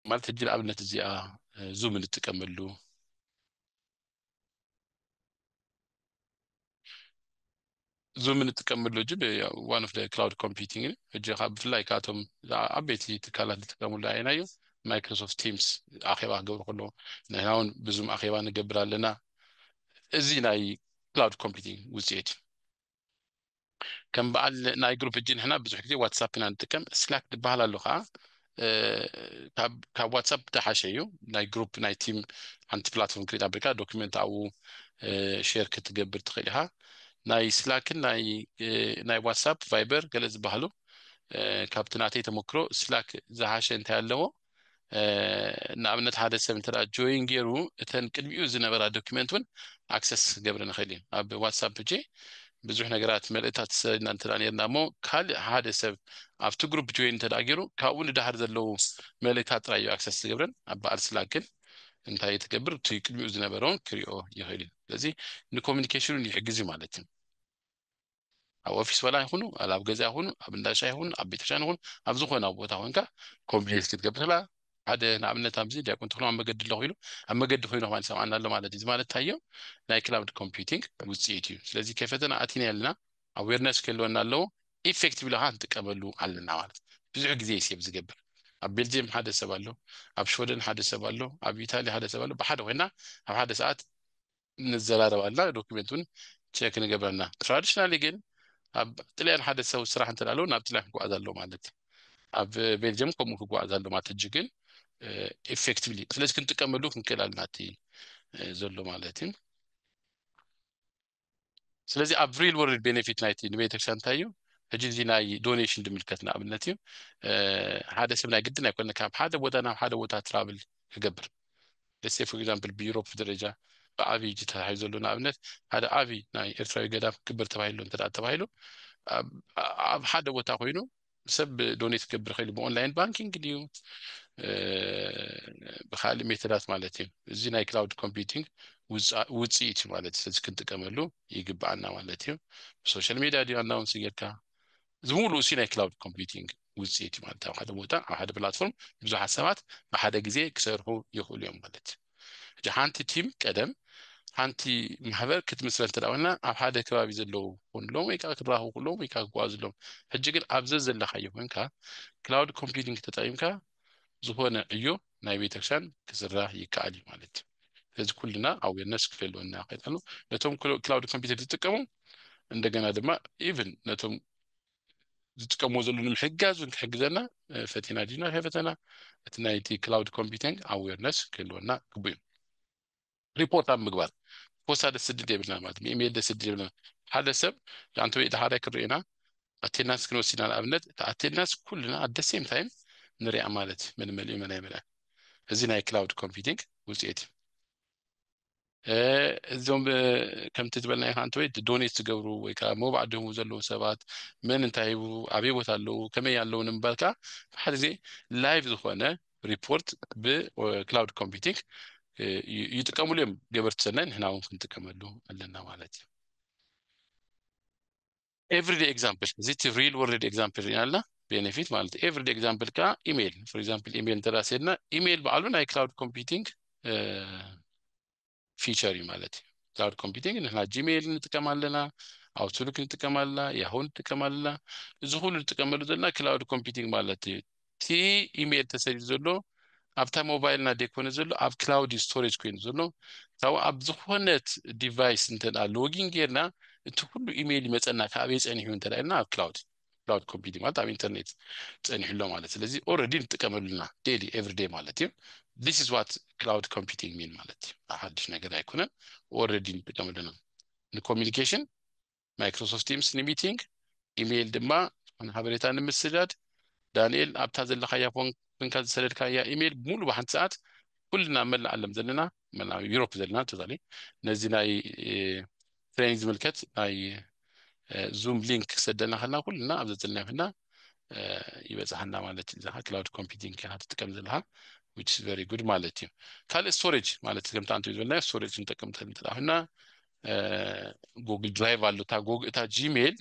ማለት እጅ አብነት እዚኣ ዙም እንጥቀመሉ ዙም እንጥቀመሉ ጅብ one of the cloud computing እጅ ብፍላይ ካቶም አቤቲ ትካላት እንጥቀመሉ አይናዩ ማይክሮሶፍት ቲምስ አኺባ ገብር ሁሉ ነናውን ብዙም አኺባ ንገብራለና እዚ ናይ ክላውድ ኮምፒውቲንግ ውጽኢት ከም በዓል ናይ ግሩፕ እጅ ንሕና ብዙሕ ግዜ ዋትስአፕ ኢና ንጥቀም ስላክ ዝበሃል ኣሎ ኸዓ ካብ ዋትስአፕ ተሓሸዩ ናይ ግሩፕ ናይ ቲም ሓንቲ ፕላትፎርም ክሪኤት ኣቢልካ ዶክመንት ኣብኡ ሼር ክትገብር ትኽእል ኢኻ ናይ ስላክን ናይ ዋትስአፕ ቫይበር ገለ ዝበሃሉ ካብቲ ናተይ ተሞክሮ ስላክ ዝሓሸ እንታይ ኣለዎ ንኣብነት ሓደ ሰብ እንተዳ ጆይን ገይሩ እተን ቅድሚኡ ዝነበራ ዶክመንት እውን ኣክሰስ ገብረ ንኽእል እዩ ኣብ ዋትስአፕ እጂ ብዙሕ ነገራት መልእክታት ሰሪድና እንተዳ ነርና እሞ ካልእ ሓደ ሰብ ኣብቲ ግሩፕ ጆይን እንተዳ ገይሩ ካብኡ ንዳሕር ዘለው መልእክታት ጥራይ ኣክሰስ ዝገብረን ኣብ በዓል ስላክን እንታይ ትገብር እቲ ቅድሚኡ ዝነበረውን ክሪኦ ይኽእል እዩ ስለዚ ንኮሚኒኬሽኑን ይሕግዝ ማለት እዩ ኣብ ኦፊስ ወላ ይኹኑ ኣብ ገዛ ይኹኑ ኣብ እንዳሻ ይኹኑ ኣብ ቤተክርስትያን ይኹኑ ኣብ ዝኾነ ቦታ ኮይንካ ኮሚኒኬት ክትገብር ሓደ ንኣብነት ኣብዚ ዲያቆን ተኽሎ ኣብ መገዲ ኣለኹ ኢሉ ኣብ መገዲ ኮይኑ ማለት ሰማዕና ኣሎ ማለት እዩ ማለት ታየው ናይ ክላውድ ኮምፒውቲንግ ውጽኢት እዩ ስለዚ ከፈተና ኣቲና ያልና አዌርነስ ከለወና ኣለዎ ኢፌክቲቭ ለኻ ንጥቀመሉ ኣለና ማለት ብዙሕ ግዜ ሴቭ ዝገብር ኣብ ቤልጅየም ሓደ ሰብ ኣሎ ኣብ ሽወደን ሓደ ሰብ ኣሎ ኣብ ኢታሊ ሓደ ሰብ ኣሎ ብሓደ ኮይና ኣብ ሓደ ሰዓት ንዘራረባልና ዶክመንቱን ቼክ ንገብረና ትራዲሽናሊ ግን ጥልያን ሓደ ሰው ስራሕ እንተላለው ናብ ጥልያን ክጓዓዝ ኣሎ ማለት ኣብ ቤልጅየም ከምኡ ክጓዓዝ ኣሎ ማለት እጅ ግን ኢፌክቲቭሊ ስለዚህ ክንጥቀመሉ ክንክእል ኣለና እቲ ዘሎ ማለት እዩ ስለዚህ ኣብ ሪል ወርልድ ቤኔፊት ናይቲ ንቤተክርስትያን እንታይ እዩ ሕጂ እዚ ናይ ዶኔሽን ድምልከት ንኣብነት እዩ ሓደ ሰብ ናይ ግድን ኣይኮነ ካብ ሓደ ቦታ ናብ ሓደ ቦታ ትራብል ክገብር let's say for example ብዩሮፕ ደረጃ ብዓብይ ተታሒዙ ዘሎ ንኣብነት ሓደ ዓብይ ናይ ኤርትራዊ ገዳም ክብር ተባሂሉ እንተዳ ተባሂሉ ኣብ ሓደ ቦታ ኮይኑ ሰብ ዶኔት ክገብር ኸይሉ ብኦንላይን ባንኪንግ ድዩ ብካልእ ሜተዳት ማለት እዩ እዚ ናይ ክላውድ ኮምፒውቲንግ ውፅኢት እዩ ማለት ስለዚ ክንጥቀመሉ ይግባአና ማለት እዩ ሶሻል ሚዲያ ድዩ ኣናውንስ ጌርካ ዝሙሉ እዚ ናይ ክላውድ ኮምፒውቲንግ ውፅኢት እዩ ማለት ኣብ ሓደ ቦታ ኣብ ሓደ ፕላትፎርም ብዙሓት ሰባት ብሓደ ግዜ ክሰርሑ ይኽእሉ እዮም ማለት እዩ ሓንቲ ቲም ቀደም ሓንቲ ማሕበር ክትምስረት እንተዳወና ኣብ ሓደ ከባቢ ዘለው ኮንሎም ወይ ከዓ ክራኸቡ ከለዎም ወይ ከዓ ክጓዓዙሎም ሕጂ ግን ኣብዚ ዘለኻዮ ኮንካ ክላውድ ኮምፒውቲንግ ተጠቂምካ ዝኾነ ዕዮ ናይ ቤተክርስትያን ክስራሕ ይከኣል እዩ ማለት እዩ ስለዚ ኩልና ኣዌርነስ ክህልወና ይኽእል ነቶም ክላውድ ኮምፒውተር ዝጥቀሙ እንደገና ድማ ኢቭን ነቶም ዝጥቀምዎ ዘሎ ንምሕጋዝ እውን ክሕግዘና ፈቲና ድና ፈተና እቲ ናይቲ ክላውድ ኮምፒውቲንግ ኣዌርነስ ክህልወና ግቡእ እዩ ሪፖርት ኣብ ምግባር ፖስታ ደስ ዝድል የብልና ማለት ኢሜል ደስ ዝድል የብልና ሓደ ሰብ አንተ ወይ ዳሃዳ ክርኢና አቴንዳንስ ክንወስድና ንኣብነት አቴንዳንስ ኩልና at the same time ንሪኣ ማለት መልመልኡ መናይመላ እዚ ናይ ክላውድ ኮምፒውቲንግ ውፅኢት እዞም ከምቲ ዝበልና ኢኻ አንተ ወይ ዶኔት ዝገብሩ ወይ ከዓ መባዕ ደሙ ዘለዉ ሰባት መን እንታይ ሂቡ ኣበይ ቦታ ኣለዉ ከመይ ኣለዉ ንምባልካ ሓደ ግዜ ላይቭ ዝኾነ ሪፖርት ብክላውድ ኮምፒውቲንግ ይጥቀምሉ እዮም ገበርቲ ሰናይ ንሕና እውን ክንጥቀመሉ ኣለና ማለት እዩ ኤቭሪዴይ ኤግዛምፕል እዚ እቲ ሪል ወርልድ ኤግዛምፕል ኢና ቤኔፊት ማለት ኤቭሪዴይ ኤግዛምፕል ካ ኢሜል ፎር ኤግዛምፕል ኢሜል እንተራሴድና ኢሜል በዓሉ ናይ ክላውድ ኮምፒውቲንግ ፊቸር እዩ ማለት እዩ ክላውድ ኮምፒውቲንግ ንሕና ጂሜል ንጥቀም ኣለና ኣውትሉክ ንጥቀም ኣለና ያሁ ንጥቀም ኣለና እዚ ኩሉ ንጥቀመሉ ዘለና ክላውድ ኮምፒውቲንግ ማለት እዩ እቲ ኢሜል ተሰዲዱ ዘሎ ኣብታ ሞባይልና ደይኮነ ዘሎ ኣብ ክላውድ ስቶሬጅ ኮይኑ ዘሎ ታው ኣብ ዝኾነት ዲቫይስ እንተዳ ሎጊን ጌርና እቲ ኩሉ ኢሜል ይመፀና ካበይ ፀኒሑ እንተዳ ኢልና ኣብ ክላውድ ኮምፒውቲንግ ማለት ኣብ ኢንተርኔት ፀኒሕሎ ማለት ስለዚ ኦልሬዲ ንጥቀመሉና ዴይሊ ኤቭሪዴይ ማለት እዩ this is what cloud computing mean ማለት እዩ ሓድሽ ነገር ኣይኮነን ኦልሬዲ ንጥቀመሉና ንኮሚኒኬሽን ማይክሮሶፍት ቲምስ ንሚቲንግ ኢሜል ድማ ሓበሬታ ንምስዳድ ዳንኤል ኣብታ ዘለኻያ ኮንካ ዝሰደድካያ ኢሜል ሙሉ ብሓንቲ ሰዓት ኩልና መላእ ዓለም ዘለና መላእ ዩሮፕ ዘለና ተዛሊ ነዚ ናይ ትሬኒንግ ዝምልከት ናይ ዙም ሊንክ ክሰደልና ከልና ኩልና ኣብ ዘለና ይፍና ይበፅሓና ማለት እዩ እዛ ክላውድ ኮምፒውቲንግ ከ ትጥቀም ዘለካ which is very good ማለት እዩ ካልእ ስቶሬጅ ማለት ከምታ አንተ ዝበልና ስቶሬጅ ንጠቅም ተንተላህና ጉግል ድራይቭ አሉ እታ ጂሜል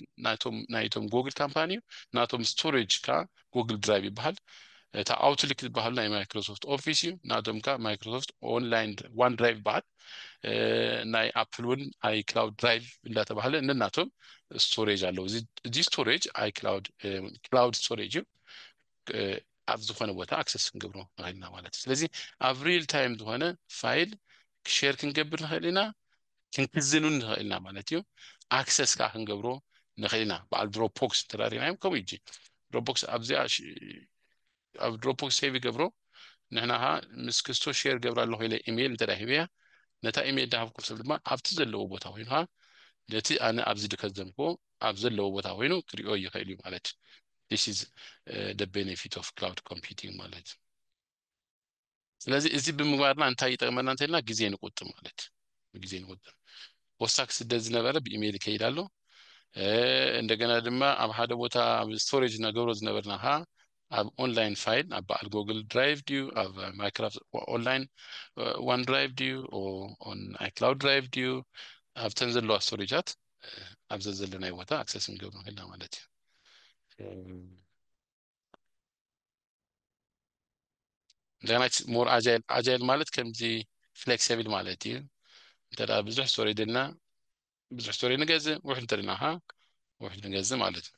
ናይቶም ጉግል ካምፓኒ ናቶም ስቶሬጅ ካ ጉግል ድራይቭ ይበሃል እታ አውትሉክ ዝበሃል ናይ ማይክሮሶፍት ኦፊስ እዩ ናቶም ካ ማይክሮሶፍት ኦንላይን ዋን ድራይቭ ይበሃል ናይ ኣፕል እውን ኣይ ክላውድ ድራይቭ እንዳተባሃለ እንናቶም ስቶሬጅ አለው እዚ ስቶሬጅ ኣይ ክላውድ ስቶሬጅ እዩ ኣብ ዝኾነ ቦታ ኣክሰስ ክንገብሮ ንኽእልና ማለት እዩ ስለዚ ኣብ ሪል ታይም ዝኾነ ፋይል ሼር ክንገብር ንኽእል ኢና ክንክዝኑን ንኽእል ኢና ማለት እዩ ኣክሰስ ካ ክንገብሮ ንኽእል ኢና በዓል ድሮፕቦክስ ተራሪናዮም ከምኡ ይጂ ድሮፕቦክስ ኣብዚኣ ኣብ ድሮፕቦክስ ሴቭ ይገብሮ ንሕና ምስ ክርስቶስ ሼር ገብራ ኣለኹ ኢለ ኢሜል እንተዳ ሂበያ ነታ ኢሜል ዳሃብኩ ሰብ ድማ ኣብቲ ዘለዎ ቦታ ኮይኑካ ነቲ ኣነ ኣብዚ ድከዘምኮ ኣብ ዘለዎ ቦታ ኮይኑ ክሪኦ ይኽእል እዩ ማለት እዩ this is the benefit of cloud computing ማለት ስለዚህ እዚ ብምግባርና እንታይ ይጠቅመና እንተልና ግዜ ንቁጥብ ማለት ግዜ ንቁጥብ ወሳክስ ደዝ ነበረ በኢሜል ከይዳሎ እንደገና ድማ ኣብ ሓደ ቦታ ኣብ ስቶሬጅ ነገሮ ዝነበርናኻ ኣብ ኦንላይን ፋይል ኣብ በዓል ጉግል ድራይቭ ድዩ ኣብ ማይክሮሶፍት ኦንላይን ዋን ድራይቭ ድዩ ኦን ኣይ ክላውድ ድራይቭ ድዩ ኣብተን ዘለዋ ስቶሬጃት ኣብ ዘለናይ ቦታ ኣክሰስ ንገብሮ ንኽእልና ማለት እዩ እንደገና ሞር አጃይል ማለት ከምዚ ፍሌክሲብል ማለት እዩ እንተዳ ብዙሕ ስቶሬጅ ደልና ብዙሕ ስቶሬጅ ንገዝእ ውሕድ እንተድናኻ ውሕድ ንገዝእ ማለት እዩ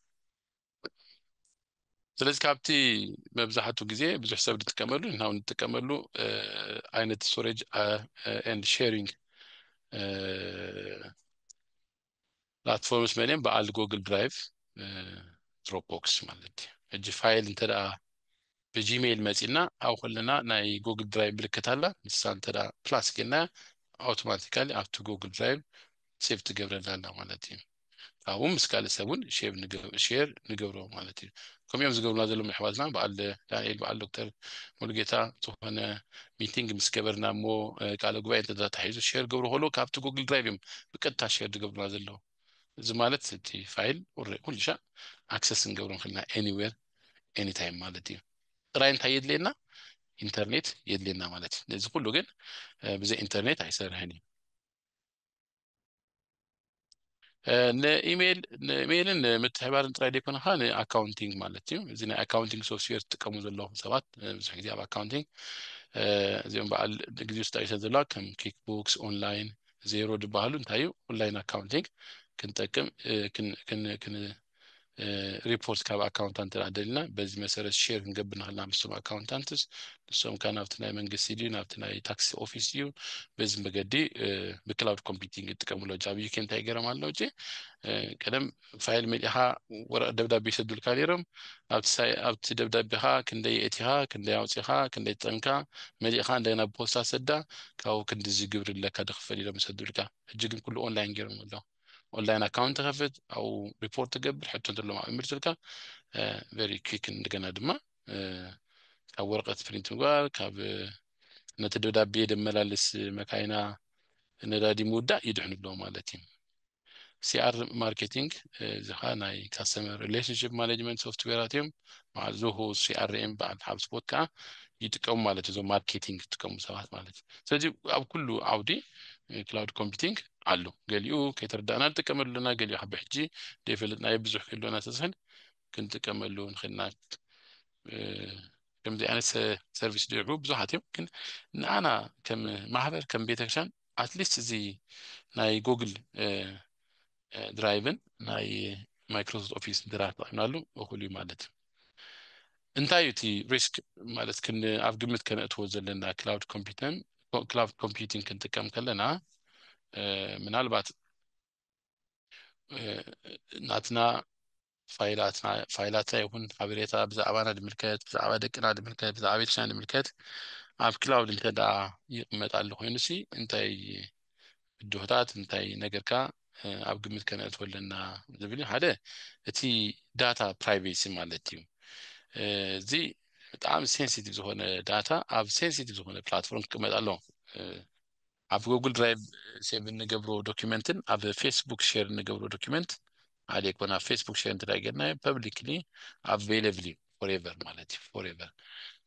ስለዚ ካብቲ መብዛሕትኡ ግዜ ብዙሕ ሰብ ዝጥቀመሉ ንሕና እውን ንጥቀመሉ ዓይነት ስቶሬጅ ኤንድ ሼሪንግ ፕላትፎርምስ መለም በአል ጉግል ድራይቭ ድሮፕቦክስ ማለት እጅ ፋይል እንተዳ በጂሜል መጪና አው ሁለና ናይ ጉግል ድራይቭ ብልከታላ ምሳን ተዳ ፕላስ ገና አውቶማቲካሊ አፕ ቱ ጉግል ድራይቭ ሴቭ ትገብረላና ማለት እዩ አሁን እስካለ ሰቡን ሼር ንገብሮ ማለት እዩ ከምዮም ዝገብሩና ዘሎ ምሕዋዝና በአል ዳንኤል በአል ዶክተር ሙሉጌታ ዝኾነ ሚቲንግ ምስገበርና ሞ ቃለ ጉባኤ ተዛታሒዙ ሼር ገብሮ ሆሎ ካብቲ ጉግል ድራይቭ በቀጥታ ሼር ዝገብሩና ዘሎ እዚ ማለት እቲ ፋይል ሁልሻ አክሰስ እንገብሮ ክልና ኤኒዌር ኤኒ ታይም ማለት እዩ ጥራይ እንታይ የድለና ኢንተርኔት የድለና ማለት እዩ እዚ ሁሉ ግን ብዘ ኢንተርኔት አይሰርሕን ኢሜይልን ምትሕባርን ጥራይ ደይኮነ ኻን አካውንቲንግ ማለት እዩ እዚ ናይ አካውንቲንግ ሶፍትዌር ትጥቀሙ ዘለኹም ሰባት ብዙሕ ግዜ ኣብ አካውንቲንግ እዚኦም በዓል ግዜ ውስጥ ዘላ ከም ኪክ ቡክስ ኦንላይን ዜሮ ድባሃሉ እንታይ እዩ ኦንላይን አካውንቲንግ ክንጠቅም ክን ሪፖርት ካብ አካውንታንት አደልና በዚህ መሰረት ሼር እንገብና ኸልና ምስም አካውንታንትስ ንሶም ካን ኣብቲ ናይ መንግስቲ ድዩ ናብቲ ናይ ታክሲ ኦፊስ እዩ በዚህ መገዲ ብክላውድ ኮምፒውቲንግ ይጥቀሙሎ ጃብ ዩኬ እንታይ ገረም ኣለው እንጂ ቀደም ፋይል መሊኻ ወረቀት ደብዳቤ ይሰዱልካ ነይሮም ኣብቲ ደብዳቤኻ ክንደይ እቲኻ ክንደይ ኣውፂኻ ክንደይ ጠንካ መሊኻ እንደገና ፖስታ ሰዳ ካብኡ ክንዲ ዝግብርለካ ድኽፈል ኢሎም ይሰዱልካ ሕጂ ግን ኩሉ ኦንላይን ገይሮም ኣሎ ኦንላይን አካውንት ከፈት አው ሪፖርት ተገብር ሕቶ እንደለው ምርትልካ ቨሪ ኩዊክ እንደገና ድማ ካብ ወረቀት ፕሪንት ጋር ካብ ነተደብዳቤ ደመላልስ መካይና ነዳዲ ሙዳ ይድሕንሎ ማለት እዩ ሲአር ማርኬቲንግ ዝኻ ናይ ካስተመር ሪሌሽንሺፕ ማኔጅመንት ሶፍትዌር አትዮም ማዝሁ ሲአርኤም በአል ሃብስፖት ካ ይጥቀሙ ማለት እዩ ማርኬቲንግ ይጥቀሙ ሰባት ማለት ስለዚህ ኣብ ኩሉ አውዲ ክላውድ ኮምፒውቲንግ አሉ ገሊኡ ከይተረዳና ተቀመሉና ገሊኡ ሓብ ሕጂ ደይፈልጥና ብዙሕ ክሎና ተስህል ክንጥቀመሉ ንኽልና ከምዚ ዓይነት ሰርቪስ ድዑ ብዙሓት እዮም ግን ንኣና ከም ማሕበር ከም ቤተክርስትያን አትሊስት እዚ ናይ ጉግል ድራይቭን ናይ ማይክሮሶፍት ኦፊስ ድራይቭ ተጠቂምናሉ እኩሉ ማለት እንታይ እቲ ሪስክ ማለት ክን ኣብ ግምት ከነእትዎ ዘለና ክላውድ ኮምፒውቲንግ ክንጥቀም ከለና ምናልባት ናትና ፋይላትና ይሁን ሓበሬታ ብዛዕባና ድምልከት ብዛዕባ ደቅና ድምልከት ብዛዕባ ቤተክርስትያን ድምልከት ኣብ ክላውድ እንተዳ ይቕመጣሉ ኮይኑሲ እንታይ ድሆታት እንታይ ነገርካ ኣብ ግምት ከነእትዎ ዘለና ዝብል ሓደ እቲ ዳታ ፕራይቬሲ ማለት እዩ እዚ በጣም ሴንሲቲቭ ዝኾነ ዳታ ኣብ ሴንሲቲቭ ዝኾነ ፕላትፎርም ክቅመጥ ኣሎ ኣብ ጉግል ድራይቭ ሴቭ እንገብሮ ዶክመንትን ኣብ ፌስቡክ ሼር እንገብሮ ዶክመንት على يكون على فيسبوك شير تلاقينا publicly available forever مالتي forever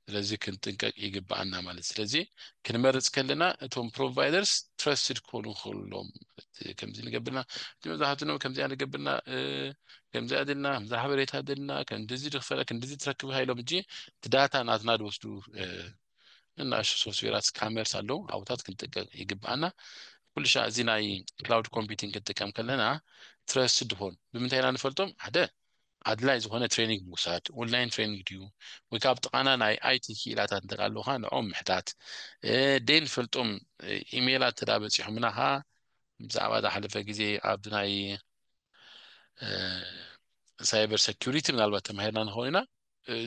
ስለዚህ ክንጥንቀቅ ይግባአና ማለት ስለዚህ ክንመርጽ ከለና እቶም ፕሮቫይደርስ ትረስትድ ኮኑ ሁሉም ከምዚ ንገብርና መዛሕቱ ነው ከምዚ ያንገብርና ከምዚ አድልና ዛሐበሬታ አድልና ከእንደዚህ ድኽፈለክ እንደዚህ ትረክብ ሃይሎም እንጂ ዳታ ናትና ድወስዱ እና ሶፍትዌራት ስካመርስ አለው አውታት ክንጥንቀቅ ይግባአና ኩልሻ እዚ ናይ ክላውድ ኮምፒውቲንግ ክትጥቀም ከለና ትረስትድ ሆን ብምንታይና ንፈልጦም ሓደ አድላይ ዝኾነ ትሬኒንግ ሙሳድ ኦንላይን ትሬኒንግ ድዩ ወይ ካብ ጥቃና ናይ አይቲ ኪላታት እንተቃለውካ ንዖም ምሕታት ደን ፈልጦም ኢሜይላት ተዳበፂሖምናኻ ብዛዕባ ዝሓለፈ ግዜ ኣብ ናይ ሳይበር ሴኩሪቲ ምናልባት ተማሂርና ንኾይና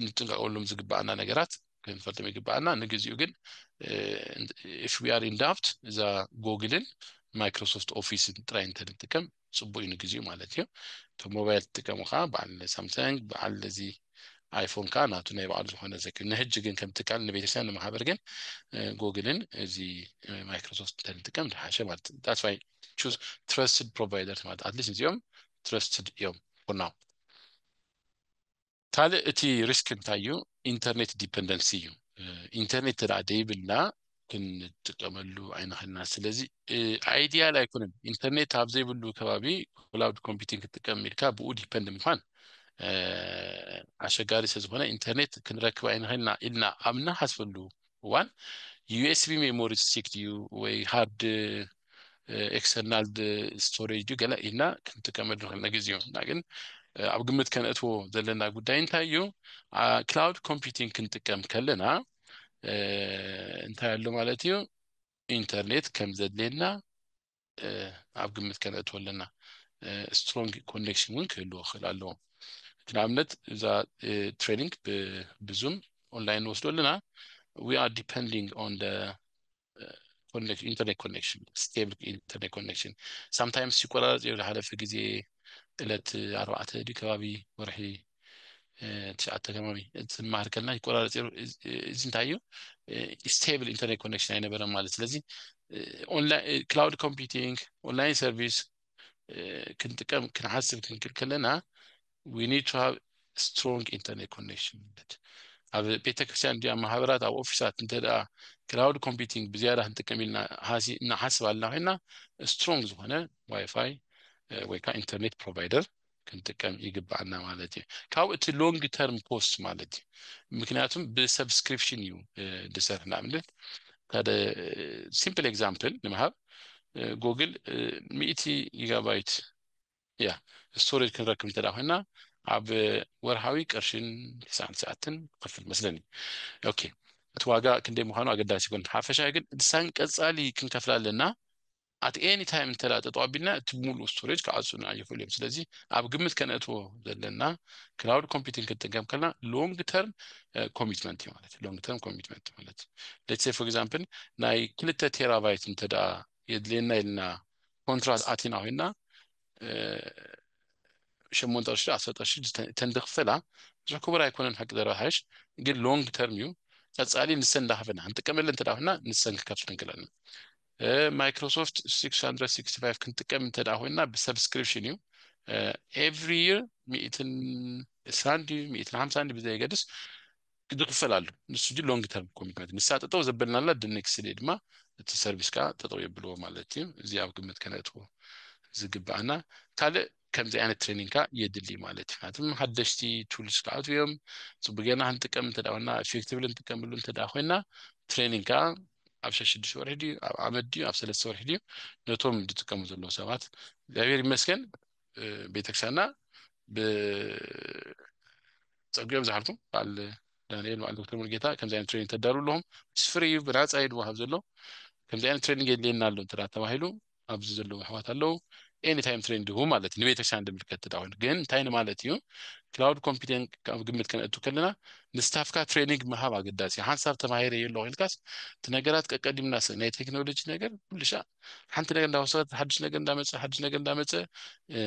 ንጥንቀቀሎም ዝግባአና ነገራት ክንፈልጦም ይግባአና ንግዚኡ ግን if we are in doubt እዛ ጉግልን ማይክሮሶፍት ኦፊስን ጥራይ እንተንጥቀም ጽቡቅ ንግዚኡ ማለት እዩ ሞባይል ተጠቀሙኻ በዓል ሳምሰንግ በዓል እዚ አይፎን ካ ናቱ ናይ በዓል ዝኾነ ዘክ ንሕጂ ግን ከም ትቃል ንቤተክርስትያን ንማሕበር ግን ጉግልን እዚ ማይክሮሶፍት ተንጥቀም ድሓሸ ማለት that's why choose trusted providers ማለት አትሊስት እዚኦም trusted እዮም for now ታለ እቲ ሪስክ እንታይ እዩ ኢንተርኔት ዲፔንደንሲ እዩ ኢንተርኔት ተዳደይብልና ክንጥቀመሉ አይነኸልና ስለዚህ አይዲያል አይኮንም ኢንተርኔት ኣብ ዘይብሉ ከባቢ ክላውድ ኮምፒውቲንግ ክትጥቀም ኢልካ ብኡ ዲፔንድ ምኳን አሸጋሪ ስለዝኾነ ኢንተርኔት ክንረክብ አይነኸልና ኢልና ኣብና ሓስበሉ ዋን ዩኤስቢ ሜሞሪ ስቲክ ድዩ ወይ ሃርድ ኤክስተርናል ስቶሬጅ ገለ ኢልና ክንጥቀመሉ ንኽእልና ግዜኡ ግን ኣብ ግምት ከነእትዎ ዘለና ጉዳይ እንታይ እዩ ክላውድ ኮምፒውቲንግ ክንጥቀም ከለና እንታይ ያለው ማለት እዩ ኢንተርኔት ከም ዘድለና ኣብ ግምት ከነእትዎ ኣለና ስትሮንግ ኮኔክሽን ውን ክህልዎ ክእል ኣለዎ ንኣብነት እዛ ትሬኒንግ ብዙም ኦንላይን ወስዶልና we are depending on the internet connection stable internet connection sometimes ሲቆራረጥ የለሐለፈ ጊዜ እለት 4 ዲ ከባቢ ወርሒ ትሽዓተ ከማሚ ዝማር ከልና ይቆራረጥ እዚ እንታዩ stable internet connection አይነበረም ማለት ስለዚህ ኦንላይን cloud computing ኦንላይን ሰርቪስ ክንጥቀም ክንሐስብ ክንክልከለና we need to have strong internet connection ኣብ ቤተክርስቲያን ዲያ ማህበራት ኣብ ኦፊሳት እንተዳ ክላውድ ኮምፒውቲንግ ብዝያዳ እንጥቀምልና ሓስብ ኣለና ኮይና ስትሮንግ ዝኾነ ዋይፋይ ወይ ካ ኢንተርኔት ፕሮቫይደር ክንጥቀም ይግባአና ማለት እዩ ካብ እቲ ሎንግ ተርም ኮስት ማለት እዩ ምክንያቱም ብሰብስክሪፕሽን እዩ ድሰርሕ ንኣብነት ካደ ሲምፕል ኤግዛምፕል ንምሃብ ጉግል 100 ጊጋባይት ያ ስቶሬጅ ክንረክብ እንተዳ ኮይና ኣብ ወርሃዊ ቅርሽን 9 ሰዓትን ክፍል መስለኒ ኦኬ እቲ ዋጋ ክንደይ ምዃኑ ኣገዳሲ ይኮን ሓፈሻ ግን ድሳን ቀጻሊ ክንከፍላለና at any time እንተዳ ተጠዋቢልና እቲ ሙሉ ስቶሬጅ ከዓጽና ይፈልዮም ስለዚ ኣብ ግምት ከነእትዎ ዘለና ክላውድ ኮምፒውቲንግ ክትጥቀም ከለና ሎንግ ተርም ኮሚትመንት ማለት ሎንግ ተርም ኮሚትመንት ማለት let's say for example ናይ 2 ቴራባይት እንተዳ የድለና ኢልና ኮንትራት ኣቲና ሆይና شمونتاش أساتش تندخفلا زكبر يكونن حق دراهش يقول long term يو تسألي نسن دهفنا أنت كمل أنت دهفنا نسن كابسن كلنا مايكروسوفت 665 كنت كم أنت دهفنا بسبسكريبشن يو every year 200 ساندي 250 ساندي بزي جدس كدخفلا له نسجل long term commitment نسات تو زبلنا لا دنكس ليدما السيرفيس كا تطوي بلو مالتي زي أبغى متكنتو زجبانا كله كم زي أنا ترينينج كا يدلي مالتي هاتم حدشتي تولز كات فيهم تبغينا هنتكلم تداونا effectively نتكلم تداونا ترينينج كا أبشر شدش ورهدي عمدي أبسل الصور هدي نتوم نتكلم زلوا سوات غير مسكن بيتكسرنا ب تقريبا زعلتم على دانيال مع الدكتور مرجيتا كم زي أنا ترينينج تداروا لهم سفري بناس عيد وهاب زلوا كم زي أنا ترينينج اللي نالو ترى تواهلو أبز زلوا حوات هلو any time trend هو مالتي نبيتش عند الملكات تداول جن تاين مالتيو cloud computing كم قمت كنا تكلنا نستافك training مهابا قداسي حسب تماهيري يلو هالكاس تنقرات كقديم ناس ناي تكنولوجي نقر كل شيء حنت نقر داوسات حدش نقر دامت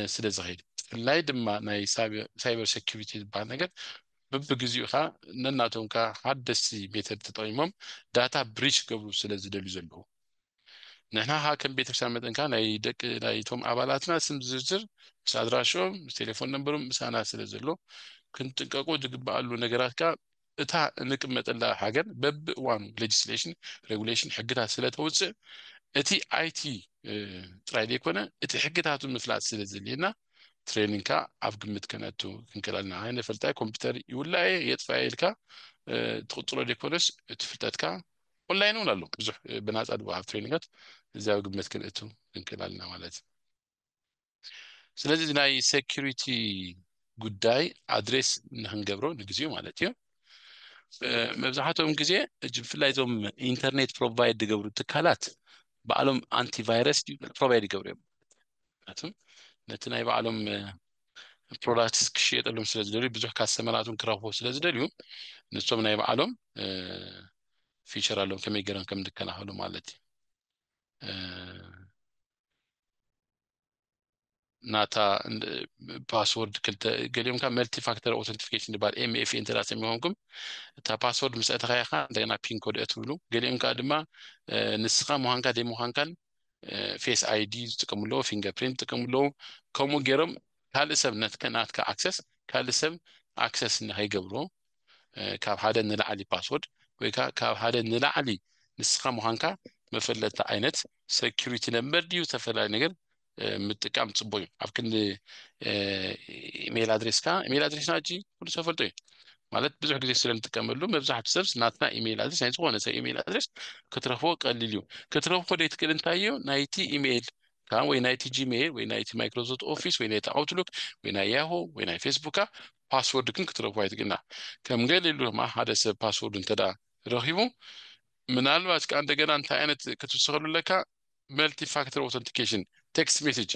سيد زهيد لايد ما ناي سايبر سيكيورتي بعد نقر ببجزيو خا نناتهم كا حدثي ميثود تطيمهم داتا بريتش قبل سلز دلزلو نحن هاكم بيتكسر مثلا كان يدك يتوم عبالاتنا اسم زرزر بس أدراشهم تليفون نمبرهم بس أنا سلزلو كنت أقول بقالو نجارات كا إتها نكمة الله حاجة بب وان legislation regulation حقتها سلة توسع إتي IT ترايدي كنا إتي حقتها تمثلات سلزلينا training كا أفقمت كناتو كنكلنا هاي نفلتها كمبيوتر يولا يتفاعل كا تقطلو ديكونس تفلتات كا ኦንላይን ነው አለው ብዙ በናጻ አድባብ ትሬኒንጋት እዚያው ግምት ከነቱ እንከላልና ማለት ስለዚህ ናይ ሴኩሪቲ ጉዳይ አድሬስ ንህንገብሮ ንግዚው ማለት እዩ መብዛሕትኦም ጊዜ ፍላይ ዞም ኢንተርኔት ፕሮቫይድ ገብሩ ትካላት በአለም አንቲቫይረስ ፕሮቫይድ ገብሩ ማለት ነቲ ናይ በአለም ፕሮዳክትስ ክሽየጠሎም ስለዝደልዩ ብዙ ካስተመራቱን ክረክቦ ስለዝደልዩ ንሶም ናይ በአለም فيشر على كم يقرن كم دكنا حلو مالتي ناتا باسورد كنت قاليهم كان ملتي فاكتور اوثنتيفيكيشن دبال ام اف انت راسم يهونكم تا باسورد مسألة خيخا عندنا بين كود اتولو قاليهم كادما نسخة مهانكا دي مهانكان فيس اي دي تكملو فينجر برينت تكملو كومو جرم كالسب نتكنات كاكسس كالسب اكسس ان هي قبرو كاب هذا نلعلي باسورد ويكا كاب هذا نلعلي نسخة مهانكا مفلت عينت security number ديو تفلع نجر متكام تصبوي عفكن ايميل ادريس كا ايميل ادريس ناجي كل سفرتي ማለት ብዙ ጊዜ ስለምትቀመሉ መብዛት ሰብስ ናትና ኢሜል አድሬስ አይቶ ሆነ ኢሜል አድሬስ ከተረፈው ቀልልዩ ከተረፈው ዴት ከልንታየው ናይቲ ኢሜል ካን ወይ ናይቲ ጂሜል ወይ ናይቲ ማይክሮሶፍት ኦፊስ ወይ ናይቲ አውትሉክ ወይ ናይ ያሆ ወይ ናይ ፌስቡክ ፓስወርድ ግን ከተረፈው አይትግና ከምገለሉ ማ ሐደሰ ፓስወርድን ተዳ ረሂቡ ምናልባት እንደገና አንተ አይነት ከተሰሩለካ መልቲ ፋክተር ኦተንቲኬሽን ቴክስት ሜሴጅ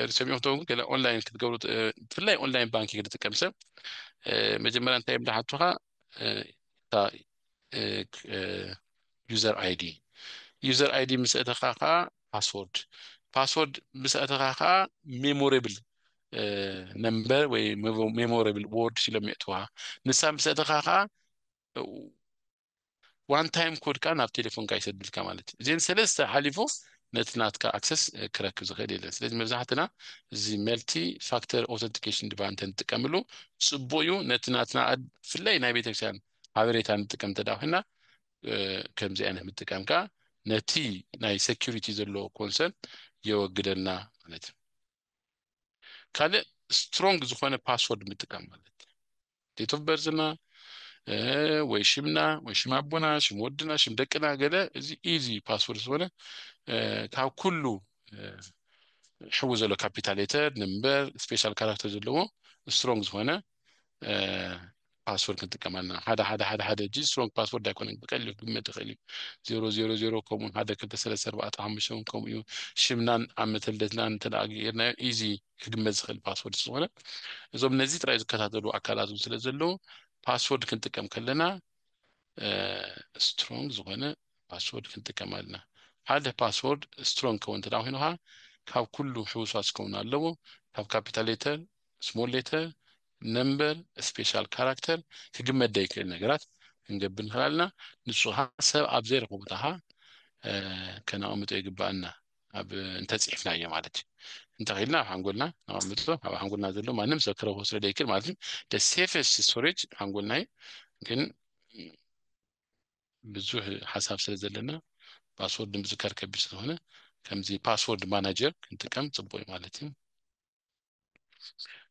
سميهم كلا اونلاين كتقولوا تلاقي اونلاين بانكينج تتكمسه مجمرا انت يبدا حطوها تا يوزر اي دي يوزر اي دي مسأتها باسورد مسأتها ميموريبل نمبر ወይ ميموريبل وورد ስለሚያጥዋ ንሳ مسأتها وان تايم كود كان اب تليفون كاي يسدلك ማለት زين سلسته حليفو نتناتك اكسس كركب زخيل يله ስለዚህ መብዛሕትና እዚ መልቲ ፋክተር ኦተንቲኬሽን ዲቫንት እንጥቀምሉ ጽቦዩ ነትናትና ፍላይ ናይ ቤተክርስቲያን ሓበሬታ እንጥቀም ተዳውና ከምዚ አይነት ምጥቀምካ ነቲ ናይ ሴኩሪቲ ዘሎ ኮንሰርን የወግደና ማለት ካለ ስትሮንግ ዝኾነ ፓስወርድ ምጥቀም ማለት ዴት ኦፍ በርዝና ወይ ሽምና ወይ ሽም አቦና ሽም ወድና ሽም ደቅና ገለ እዚ ኢዚ ፓስወርድ ዝኾነ ካብ ኩሉ ሕው ዘሎ ካፒታል ሌተር ነምበር ስፔሻል ካራክተር ዘለዎ ስትሮንግ ዝኾነ ፓስወርድ ክንጥቀመልና ሓደ ጂ ስትሮንግ ፓስወርድ አይኮነን በቀል ግመት ኸሊ 000 ኮሙን ሓደ 234 ኮሙ ሽምናን አመተልደትና እንተዳግርና ኢዚ ክግመት ዝኽእል ፓስወርድ ዝኾነ እዞም ነዚ ጥራይ ዝከታተሉ አካላቱ ስለዘለው ፓስወርድ ክንጥቀም ከለና ስትሮንግ ዝኾነ ፓስወርድ ክንጥቀመልና ሓደ ፓስወርድ ስትሮንግ ከውን ተዳውሂኑሃ ካብ ኩሉ ሕውሳት ከውን ኣለዎ ካብ ካፒታል ሌተር ስሞል ሌተር ነምበር ስፔሻል ካራክተር ክግመት ደይክእል ነገራት ክንገብር ንኽእልና ንሱሃ ሰብ ኣብ ዘይረኸቡታሃ ከነቕምጦ ይግባአና ኣብ እንተፂሕፍናዮ ማለት እንተኺልና ኣብ ሓንጎልና ነቐምጦ ኣብ ሓንጎልና ዘሎ ማንም ሰብ ክረኽቦ ስለ ደይክእል ማለት the safest storage ሓንጎልና ግን ብዙሕ ሓሳብ ስለ ዘለና ፓስወርድ ምዝካር ከቢድ ስለሆነ ከምዚ ፓስወርድ ማናጀር ክንጥቀም ጽቡቅ ማለት እዩ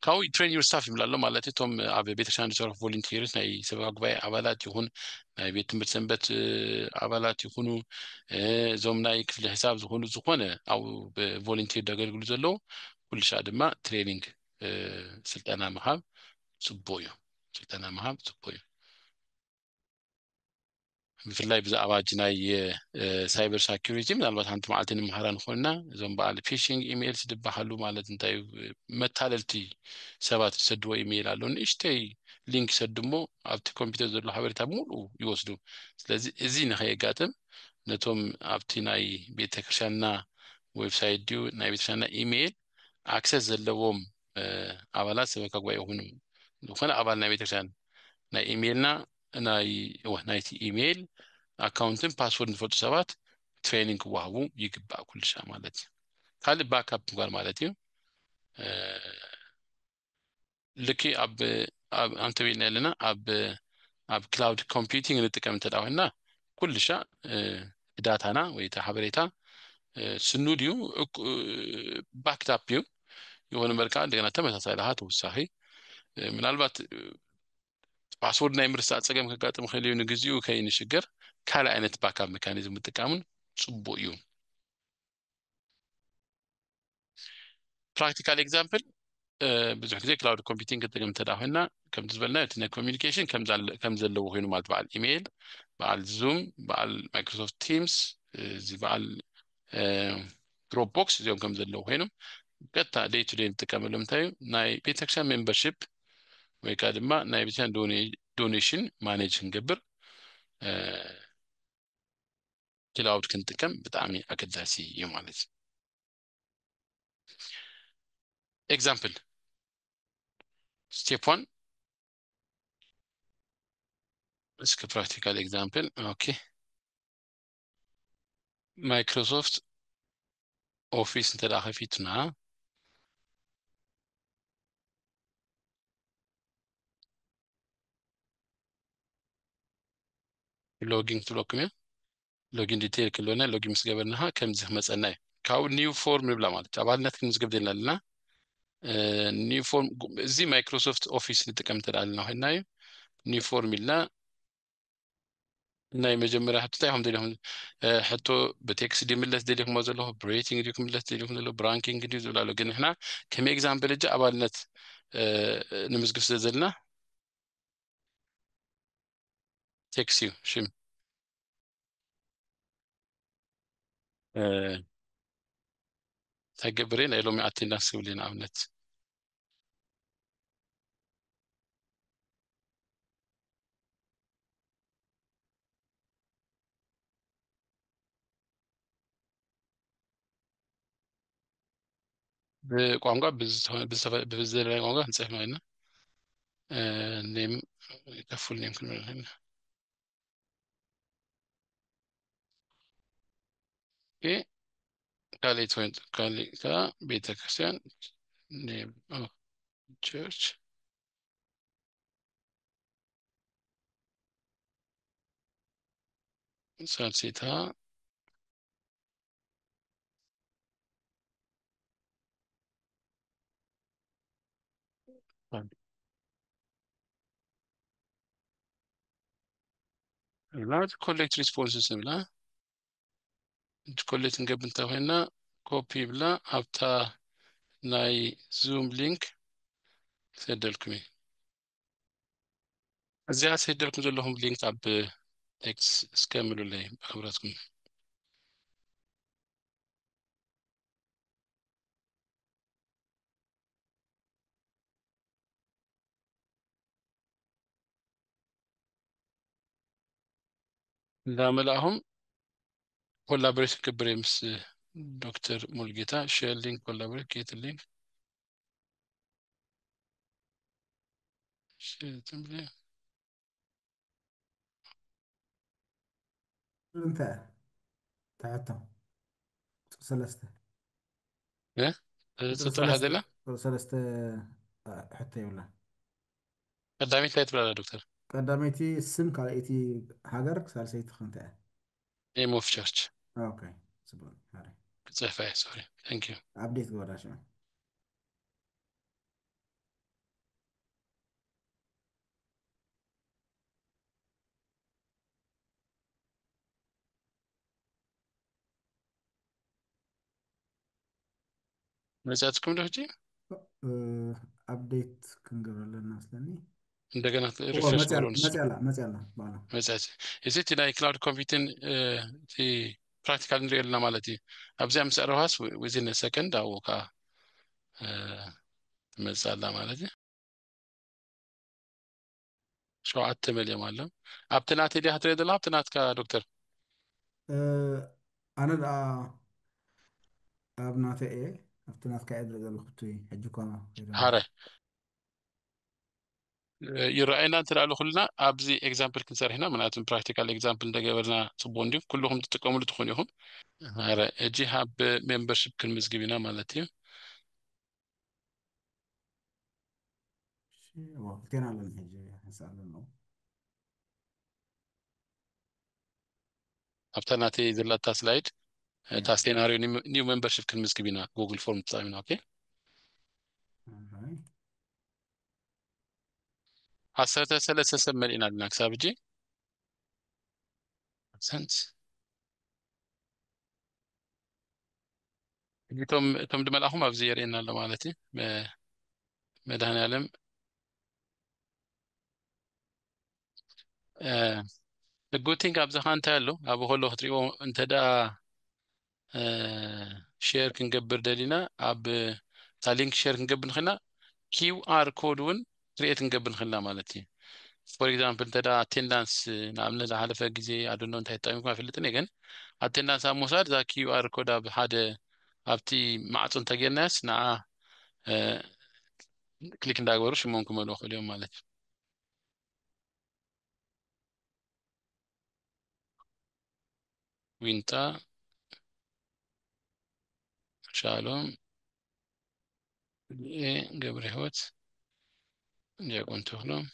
ካው ትሬን ዩር ስታፍ ይምላሎ ማለት እቶም ኣብ ቤተክርስቲያን ዝሰርሑ ቮለንቲርስ ናይ ሰብዓ ጉባኤ አባላት ይሁን ናይ ቤት ትምህርት ሰንበት አባላት ይሁኑ ዞም ናይ ክፍለ ሒሳብ ዝኾኑ ዝኾነ ኣብ ቮለንቲር ደገልግሉ ዘለው ኩልሻ ድማ ትሬኒንግ ስልጠና መሃብ ጽቡቅ እዩ ስልጠና መሃብ ጽቡቅ እዩ ብፍላይ ብዛዕባ ናይ ሳይበር ሴኩሪቲ ምናልባት አንተ ማዕልትን መሃራን ሆነና እዞም በዓል ፊሽንግ ኢሜይልስ ድባሃሉ ማለት እንታይ መታለልቲ ሰባት ሰድዎ ኢሜይል አለውን እሽተይ ሊንክ ሰድሞ ኣብቲ ኮምፒውተር ዘሎ ሓበሬታ ሙሉ ይወስዱ ስለዚህ እዚ ንኸየጋጥም ነቶም ኣብቲ ናይ ቤተክርስቲያንና ዌብሳይት ዲዩ ናይ ቤተክርስቲያንና ኢሜይል አክሰስ ዘለዎም አባላት ሰበካ ጉባኤ ይሁኑ ዝኾነ አባል ናይ ቤተክርስቲያን ናይ ኢሜይልና ናይቲ ኢሜይል አካውንትን ፓስወርድ ንፈልጡ ሰባት ትሬኒንግ ዋህቡ ይግባእ ኩልሻ ማለት ካል ባክአፕ እንኳን ማለት እዩ ልኪ ኣብ አንተ ቤልና ያለና ኣብ ክላውድ ኮምፒውቲንግ ንጥቀም ተዳውና ኩልሻ ዳታና ወይ ተሓበሬታ ስኑዲዩ ባክአፕ እዩ የሆነ መልካ እንደገና ተመሳሳይ ለሃ ተወሳኺ ምናልባት ፓስወርድ ናይ ምርሳዕ ፀገም ከጋጥም ኸልዩ ንግዚኡ ከይንሽገር ካል አይነት ባክአፕ ሜካኒዝም ምጥቃሙን ጽቡቅ እዩ ፕራክቲካል ኤግዛምፕል ብዙሕ ግዜ ክላውድ ኮምፒውቲንግ ክትጥቀም ተዳውና ከም ዝበልና እቲ ናይ ኮሚኒኬሽን ከም ዘለዎ ኮይኑ ማለት በዓል ኢሜይል በዓል ዙም በዓል ማይክሮሶፍት ቲምስ እዚ በዓል ድሮፕቦክስ እዚኦም ከም ዘለዎ ኮይኖም ቀጥታ ዴይ ቱ ዴይ ንጥቀመሎም እንታይ እዩ ናይ ቤተክርስቲያን ሜምበርሺፕ ወይ ከዓ ድማ ናይ ቤተክርስቲያን ዶኔሽን ማኔጅ ክንገብር ክላውድ ክንጥቀም ብጣዕሚ ኣገዳሲ እዩ ማለት እዩ ኤግዛምፕል ስቴፕ 1 እስከ ፕራክቲካል ኤግዛምፕል ኦኬ ማይክሮሶፍት ኦፊስ እንተዳኸፊትና ሎጊን ትብለኩም ሎጊን ዲቴይል ክለና ሎጊን ምስገበርናሃ ከምዚ መፀና ካው ኒው ፎርም ንብላ ማለት አባልነት ክንዝገብ ደለና ኒው ፎርም እዚ ማይክሮሶፍት ኦፊስ ንጥቀም ተዳልና ሆይናዩ ኒው ፎርም ኢልና ናይ መጀመሪያ ሕቶታይ ከም ደሊኹም ሕቶ በቴክስት ዲምለስ ደሊኹም ዘለዎ ብሬቲንግ ዲኩም ለስ ደሊኹም ዘሎ ብራንኪንግ ዲ ዝብላሎ ግን ንሕና ከም ኤግዛምፕል እጅ አባልነት ንምዝግብ ስለዘለና ቴክስ እዩ ሽም تجبرين إلهم يعطي الناس ولينا عملت بقوانقا بزر قوانقا نصيح معنا نيم يكفل نيم كنا هنا إيه كالي توين كالي كا بيت كريستيان نيم church سالسيتها لا collect responses بلا collect نجيب انت هنا copy بلا أبتا ناي زوم لينك سيدلكمي أزياء سيدلكم لهم لينك أب إكس سكاملوا لي بخبراتكم لا ملاهم collaborate كبريمس دكتور مولجيتا share link collaborate كيت اللينك share تملي انت تعبتهم سلسته إيه تطرح هذا لا سلسته حتى ولا قدامي ثلاث بلا دكتور قداميتي السم كاليتي هاجر سالسيت خنتها name of church اوكي سبون هاري صحيح sorry thank you ابديت قولا شو مزاتكم دهجي ابديت كنقبل الناس لاني እንደገና هو ሪፍሬሽ مسألة ግብረውን እሱ مسألة مسألة بالا መጻት እዚ ናይ ክላውድ ኮምፒውቲንግ እቲ ፕራክቲካል ንሪኦ ኣለና ማለት እዩ ኣብዚኣ ምስ ኣረዋስ ዊዝን ሰከንድ ኣብኡ ከዓ ትመፅእ ኣላ ማለት እዩ 7 መልዮም ኣሎ ኣብቲ ናተይ ዲኣ ክትሪኦ ዘላ ኣብቲ ናትካ ዶክተር انا ابناتي ايه ابتنات كايد رجل خطوي حجكم ሃረ ይረአየና እንትላሉ ኩልና ኣብዚ ኤግዛምፕል ክንሰርሕ ኢና ምክንያቱም ፕራክቲካል ኤግዛምፕል እንደገበርና ፅቡቅ እንዲሁ ኩልኩም ትጥቀሙሉ ትኾኑ ኢኹም ሃረ እጂ ሃብ ሜምበርሽፕ ክንምዝግብ ኢና ማለት እዩ وقتين على الهجي هسأل انه ኣብታ ናተይ ዘለታ ስላይድ እታ ሴናሪዮ ኒው ሜምበርሽፕ ክንምዝግብ ኢና ጉግል ፎርም ተጠቂምና ኦኬ هاي 13 ሰብ መሊእና ኣለና ክሳብ እጂ ሰንት እቶም ድመልኣኹም ኣብዚ የርእየና ኣሎ ማለት እዩ መድኃኔዓለም ጉቲንግ ኣብዝኻ እንታይ ኣሎ ኣብ ከሎ ክትሪኦ እንተዳ ሼር ክንገብር ደሊና ኣብ እታ ሊንክ ሼር ክንገብር ንኽእልና ኪውኣር ኮድ እውን ክሪኤት ክንገብር ንኽእልና ማለት እዩ ፎር ኤግዛምፕል እንተዳ ኣቴንዳንስ ንኣብነት ዝሓለፈ ግዜ ኣደኖ እንታይ ተጠቂምኩም ኣይፈልጥን እየ ግን ኣቴንዳንስ ኣብ ምውሳድ እዛ ኪውኣር ኮድ ኣብ ሓደ ኣብቲ ማዕፆ እንተጌርናያስ ንዓ ክሊክ እንዳገበሩ ሽሞም ክመልኡ ክእሉ እዮም ማለት እዩ ዊንታ ሻሎም ገብረ ህይወት ዲያቆን ተክሎም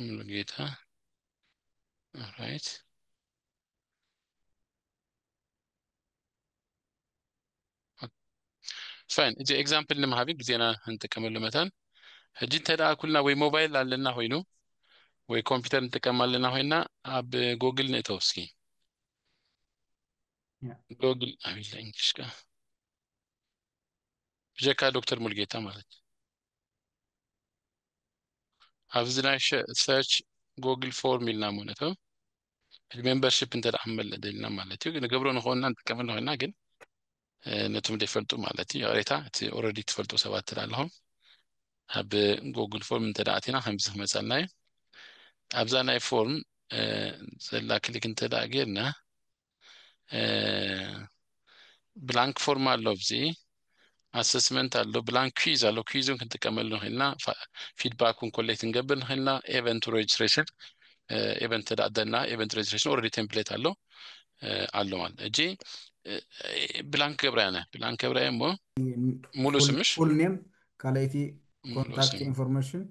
ሙሉጌታ ራይት ፋይን እዚ ኤግዛምፕል ንምሃቢ ግዜና እንጥቀመሉ መተን ሕጂ እንተደኣ ኩልና ወይ ሞባይል ኣለና ኮይኑ ወይ ኮምፒውተር እንጥቀም ኣለና ኮይና ኣብ ጎግል ንእተው እስኪ ጎግል ኣቢላ እንግሊሽ ካ ብጀካ ዶክተር ሙሉጌታ ማለት ኣብዚ ናይ ሰርች ጎግል ፎርም ኢልና ሞነቶ ሜምበርሽፕ እንተደኣ ክመለእ ደሊና ማለት እዩ ንገብሮ ንኽእልና ንጥቀመሉ ኮይና ግን ነቱም ደፈልጡ ማለት ያሬታ እቲ ኦሬዲ ተፈልጡ ሰባት ትላለሁም ኣብ ጉግል ፎርም እንተዳእቲና ከምዚ መጻልናይ ኣብዛ ናይ ፎርም ዘላ ክሊክ እንተዳ ጌርና ብላንክ ፎርም ኣሎ ብዚ assessment allo blank quiz allo quizun ክንጥቀመሉ ንኽእልና ፊድባክን ኮሌክት እንገብር ንኽእልና ኤቨንት ሬጅስትሬሽን ኤቨንት ተዳደልና ኤቨንት ሬጅስትሬሽን ኦልሬዲ ቴምፕሌት አሎ አሎ ማለት እጂ ብላንክ ገብራያ ሞ ሙሉ ስምሽ full name ካለይቲ contact information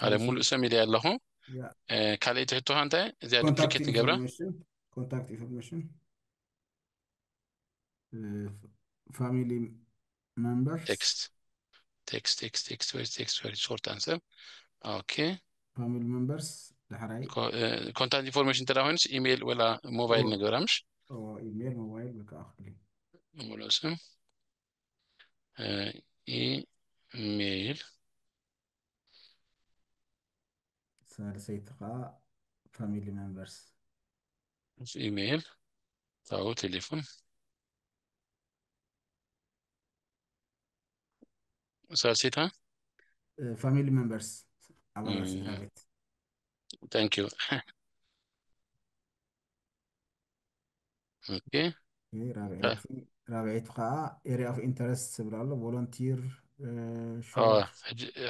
አለ ሙሉ ስም ይለ ያለሁ ካለይቲ ህቶ አንተ እዚያ ዱፕሊኬት ገብራ contact information family members text very short answer okay family members لحراي contact information تراهنش ايميل ولا موبايل نغرامش ايميل موبايل بقى اخلي مولوسم ايميل سالسيتقا family members ايميل او تليفون سالسيتها family members عبارة سيتابت thank you okay رابعتها area of interest سبرالو volunteer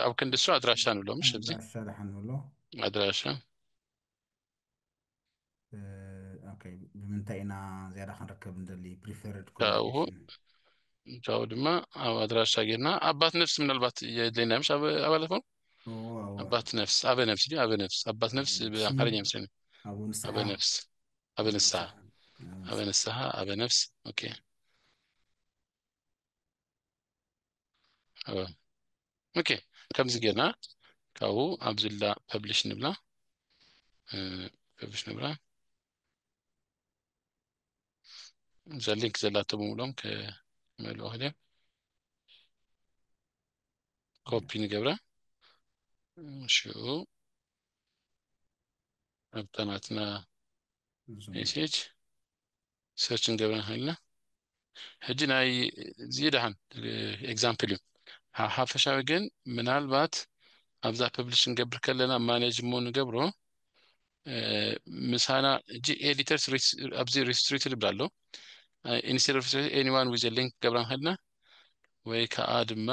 او كندسو ادراشا نلو مش بزي ادراشا لحنولو ادراشا اوكي بمنتهينا زيادة خنركب ندلي preferred جاو دما او ادراشا جينا ابات نفس من البات يدلينا مش ابالكم ابات نفس ابا نفس ابات نفس بامحرኛ مسلم ابا نفس ابا نفس اوكي اوكي كم زجنا كاو ابزلا ببلش نبلا زلينك زلاتو بمولم كملو هذا كوبي نجبره شو ابتناتنا مسج سيرش نجبره هنا هجينا زيادة example حافشاوي ግን ምናልባት አብዛ ፐብሊሽ እንገብር ከለና ማኔጅ ሞን ገብሮ ምሳና ጂ ኤዲተርስ አብዚ ሪስትሪክትድ ብላሎ ኢንስቴድ ኦፍ ኤኒዋን ዊዝ ሊንክ ገብራን ሀልና ወይ ከአድማ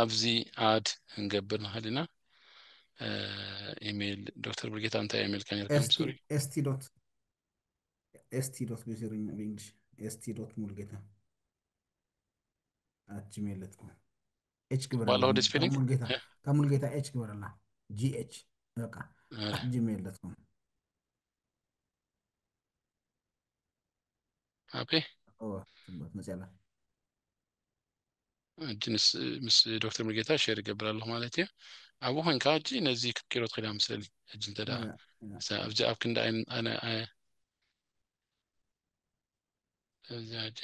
አብዚ አድ እንገብር ሀልና ኢሜል ዶክተር ብርጌታ አንተ ኢሜል ካንየርከም ሶሪ st dot በሲሪኝ በእንግሊሽ st dot ሙልጌታ @gmail.com h ግብረላ ከሙልጌታ h ግብረላ gh በቃ @gmail.com አቤ ትምበት መሰላ ጅንስ ምስ ዶክተር ሙልጌታ ሼር ይገብራለሁ ማለት ነው አቡ ሆንካ እጂ ነዚህ ክኪሮት ከዳ መስል እጅን ተዳ አብዚ አብ ክንዳ አና እዛጅ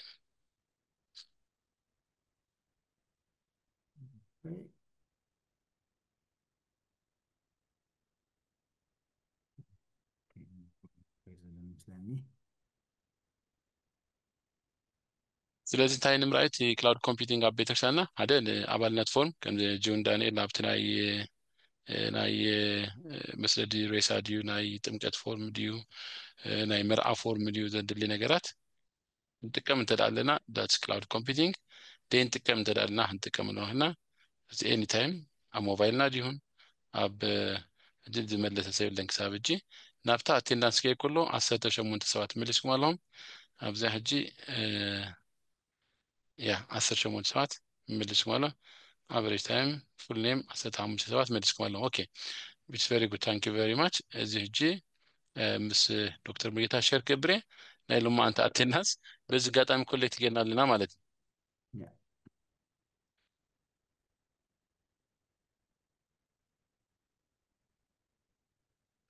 ስለዚህ ታይንም ራይት ክላውድ ኮምፒውቲንግ አብ ቤተክርስቲያንና አደን አባልነት ፎርም ከም ጆን ዳንኤል ናብትናይ ናይ መስለዲ ሬሳ ዲዩ ናይ ጥምቀት ፎርም ዲዩ ናይ መርዓ ፎርም ዲዩ ዘድሊ ነገራት እንጥቀም እንተዳለና ዳትስ ክላውድ ኮምፒውቲንግ ደን እንጥቀም እንተዳለና እንጥቀም ነው እና ኤኒ ታይም ሞባይልና ዲሁን አብ ጅል ዝመለሰ ሰይብለን ክሳብ እጂ ናብታ አቴንዳንስ ከይ ኩሎ 18 ሰባት መልስኩም አለሁም አብዛ ህጂ ያ 18 ሰባት መልስኩም አለ average time full name 15 ሰባት መልስኩም አለ ኦኬ which very good thank you very much እዚህ ህጂ ምስ ዶክተር ሙጌታ ሼር ከብሬ ናይሉማ አንተ አቴንዳንስ በዚህ ጋጣሚ ኮሌክት ይገናልና ማለት ነው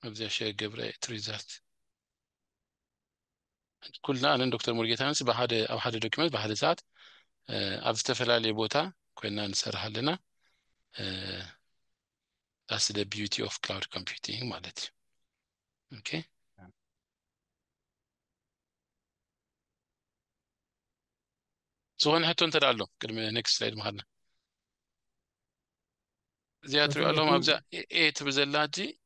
أبزي شيء قبل تريزات كلنا أنا دكتور مرجيتانس بحد أو حد دوكيمنت بحد ساعات أفتفل على بوتا كنا نسرح لنا that's the beauty of cloud computing مالتي okay زون حتى انت دالو قدم نيكست سلايد مخنا زياتري لهم ابزا اي تبزلاجي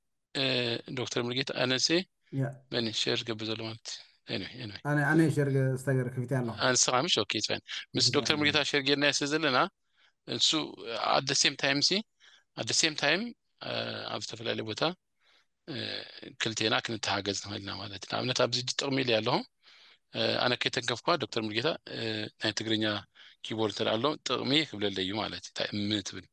دكتور مرجيت انا سي يا من شير قبل زلمات anyway انا شرق استاجر كفيتي الله انا سامش اوكي فين مس دكتور مرجيت شير جينا سزلنا انسو at the same time سي at the same time ابستفل ቦታ كلتينا كنتحاجز نهلنا ማለት ነው አብነት አብዚ ጥቅም ይላልهم انا كيتنكفኳ ዶክተር ሙልጌታ ናይ ትግርኛ ኪቦርድ ተላለው ጥቅሚ ክብለለዩ ማለት ታምት ብል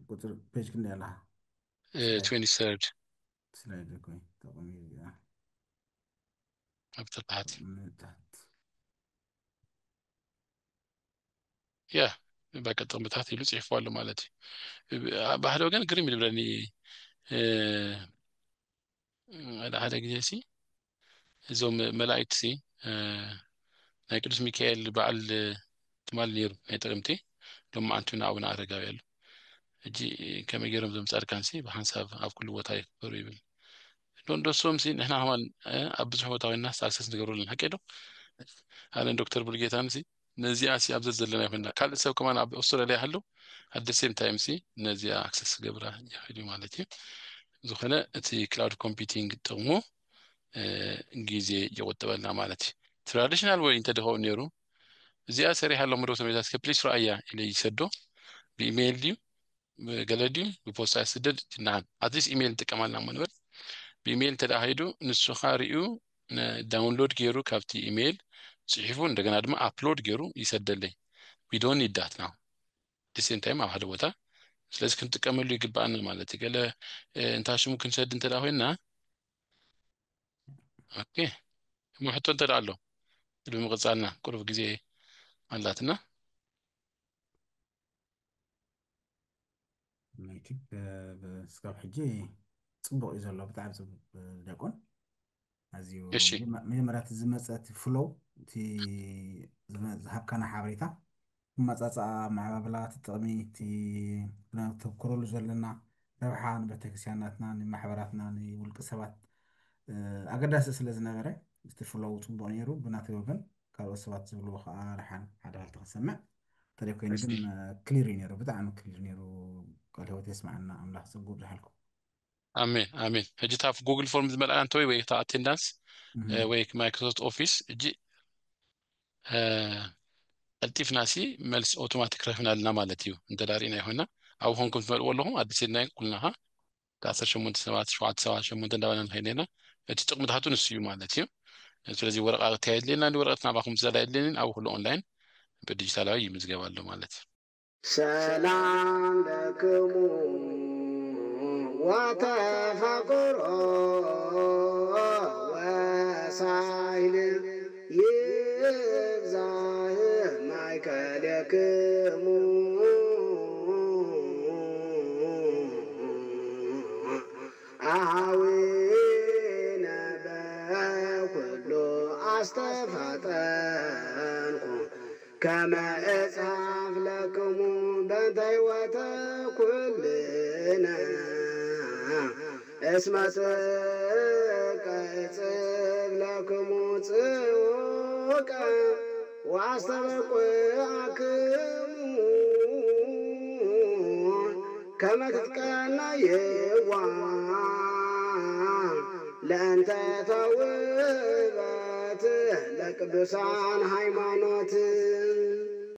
ቁጥር ፔጅ ግን ያላ 23rd ስላይድ ቆይ ተቆሚ ያ አብተጣት ምታት ያ በቀጥታ ምታት ይሉ ጽፏል ማለት ባህለው ግን ግሪም ይብለኒ على هذا جيسي زوم ملايتسي ናይ ቅዱስ ሚካኤል በዓል ትማል ነይሩ ናይ ጥቅምቲ ሎም አንቱና አቡነ አረጋዊ ያሉ እጂ ከመገረም ዘም ጻድቃንሲ በሐሳብ አብ ኩሉ ቦታ ይፈሩ ይብል ዶንዶሶም ሲ ነህና ሆን አብዙ ቦታውና ሳክሰስ ንገሩልን ሐቀዶ አለ ዶክተር ቡልጌታን ሲ ነዚያ ሲ አብዘዝ ዘለና ይሆንና ካል ሰብ ከማን አብ አውስትራሊያ ያለው at the same time ሲ ነዚያ አክሰስ ገብራ ያህዲ ማለት ነው ዝኾነ እቲ ክላውድ ኮምፒውቲንግ ጥቅሙ ጊዜ ይቆጥበልና ማለት ትራዲሽናል ወይ እንተደሆው ነሩ እዚያ ሰሪህ ያለው ምሮት ነው ያስ ከፕሊስ ራያ ኢለ ይሰዶ በኢሜል ዲ ገለዲ በፖስታ ያስደድ እና አዲስ ኢሜል ተቀማልና ማንበር በኢሜል ተዳሃይዱ ንሱ ኻሪኡ ዳውንሎድ ገሩ ካብቲ ኢሜል ጽሒፉ እንደገና ድማ አፕሎድ ገሩ ይሰደልኝ we don't need that now the same time አባደ ቦታ ስለዚህ ክንጥቀመሉ ይግባን ማለት ይገለ እንታሽሙ ክንሰድ እንተዳሆይና ኦኬ ሙህቶ እንተዳለው ለምቅጻና ቁርብ ጊዜ አላትና ማይቲክ በስካብ ሕጂ ጽቡቅ ይዘሎ በጣም ጽቡቅ ዳቆን አዚዮ መጀመሪያ ዝመጸት ፍሎው እቲ ዝሃብካና ሓበሬታ ማጻጻ ማዕባብላት ጥቅሚ እቲ ተኩሩሉ ዘለና ረብሓን ቤተክርስቲያናትና ንማሕበራትና ንውልቅ ሰባት አገዳስ ስለዝነበረ እቲ ፍሎው ጽቡቅ ነይሩ ብናተ ወገን ካልኦት ሰባት ዝብሉ ከዓ ረሓን ሓደ ሃልተ ከሰምዕ ተለኮይኒ ግን ክሊር ነይሩ ብጣዕሚ ክሊር ነይሩ ቃል ህይወት يسمعنا አምላክ ጽቡቅ ይሐልኩ አሜን አሜን ህጅታፍ ጉግል ፎርም ዝመልአ አንተ ወይ ታ አቴንዳንስ ወይ ማይክሮሶፍት ኦፊስ እጂ አልቲፍናሲ መልስ አውቶማቲክ ረፍናልና ማለት እዩ እንተዳሪና ይሆና አው ሆንኩም ትመልወለሁም አዲስና ይቁልናሃ ከ10 8 7 7 8 እንዳባናን ሄኔና እቲ ጥቅምታቱ ንስዩ ማለት እዩ ስለዚህ ወረቀት ታይልና እንዲ ወረቀትና ባኩም ዘላይልን አው ሁሉ ኦንላይን በዲጂታላዊ ይምዝገባሉ ማለት ሰላም ለክሙ ወተፈቅሮ ወሳይል ይብዛህ ማይከለክሙ አዊነ በኩሉ አስተፋጠንኩ كما أصحاب لكم بنتيوة كلنا اسم سك أصحاب لكم سوك وأستبقعكم كما تتكنا يوان لأن تتوبت لك بسان هيمانوت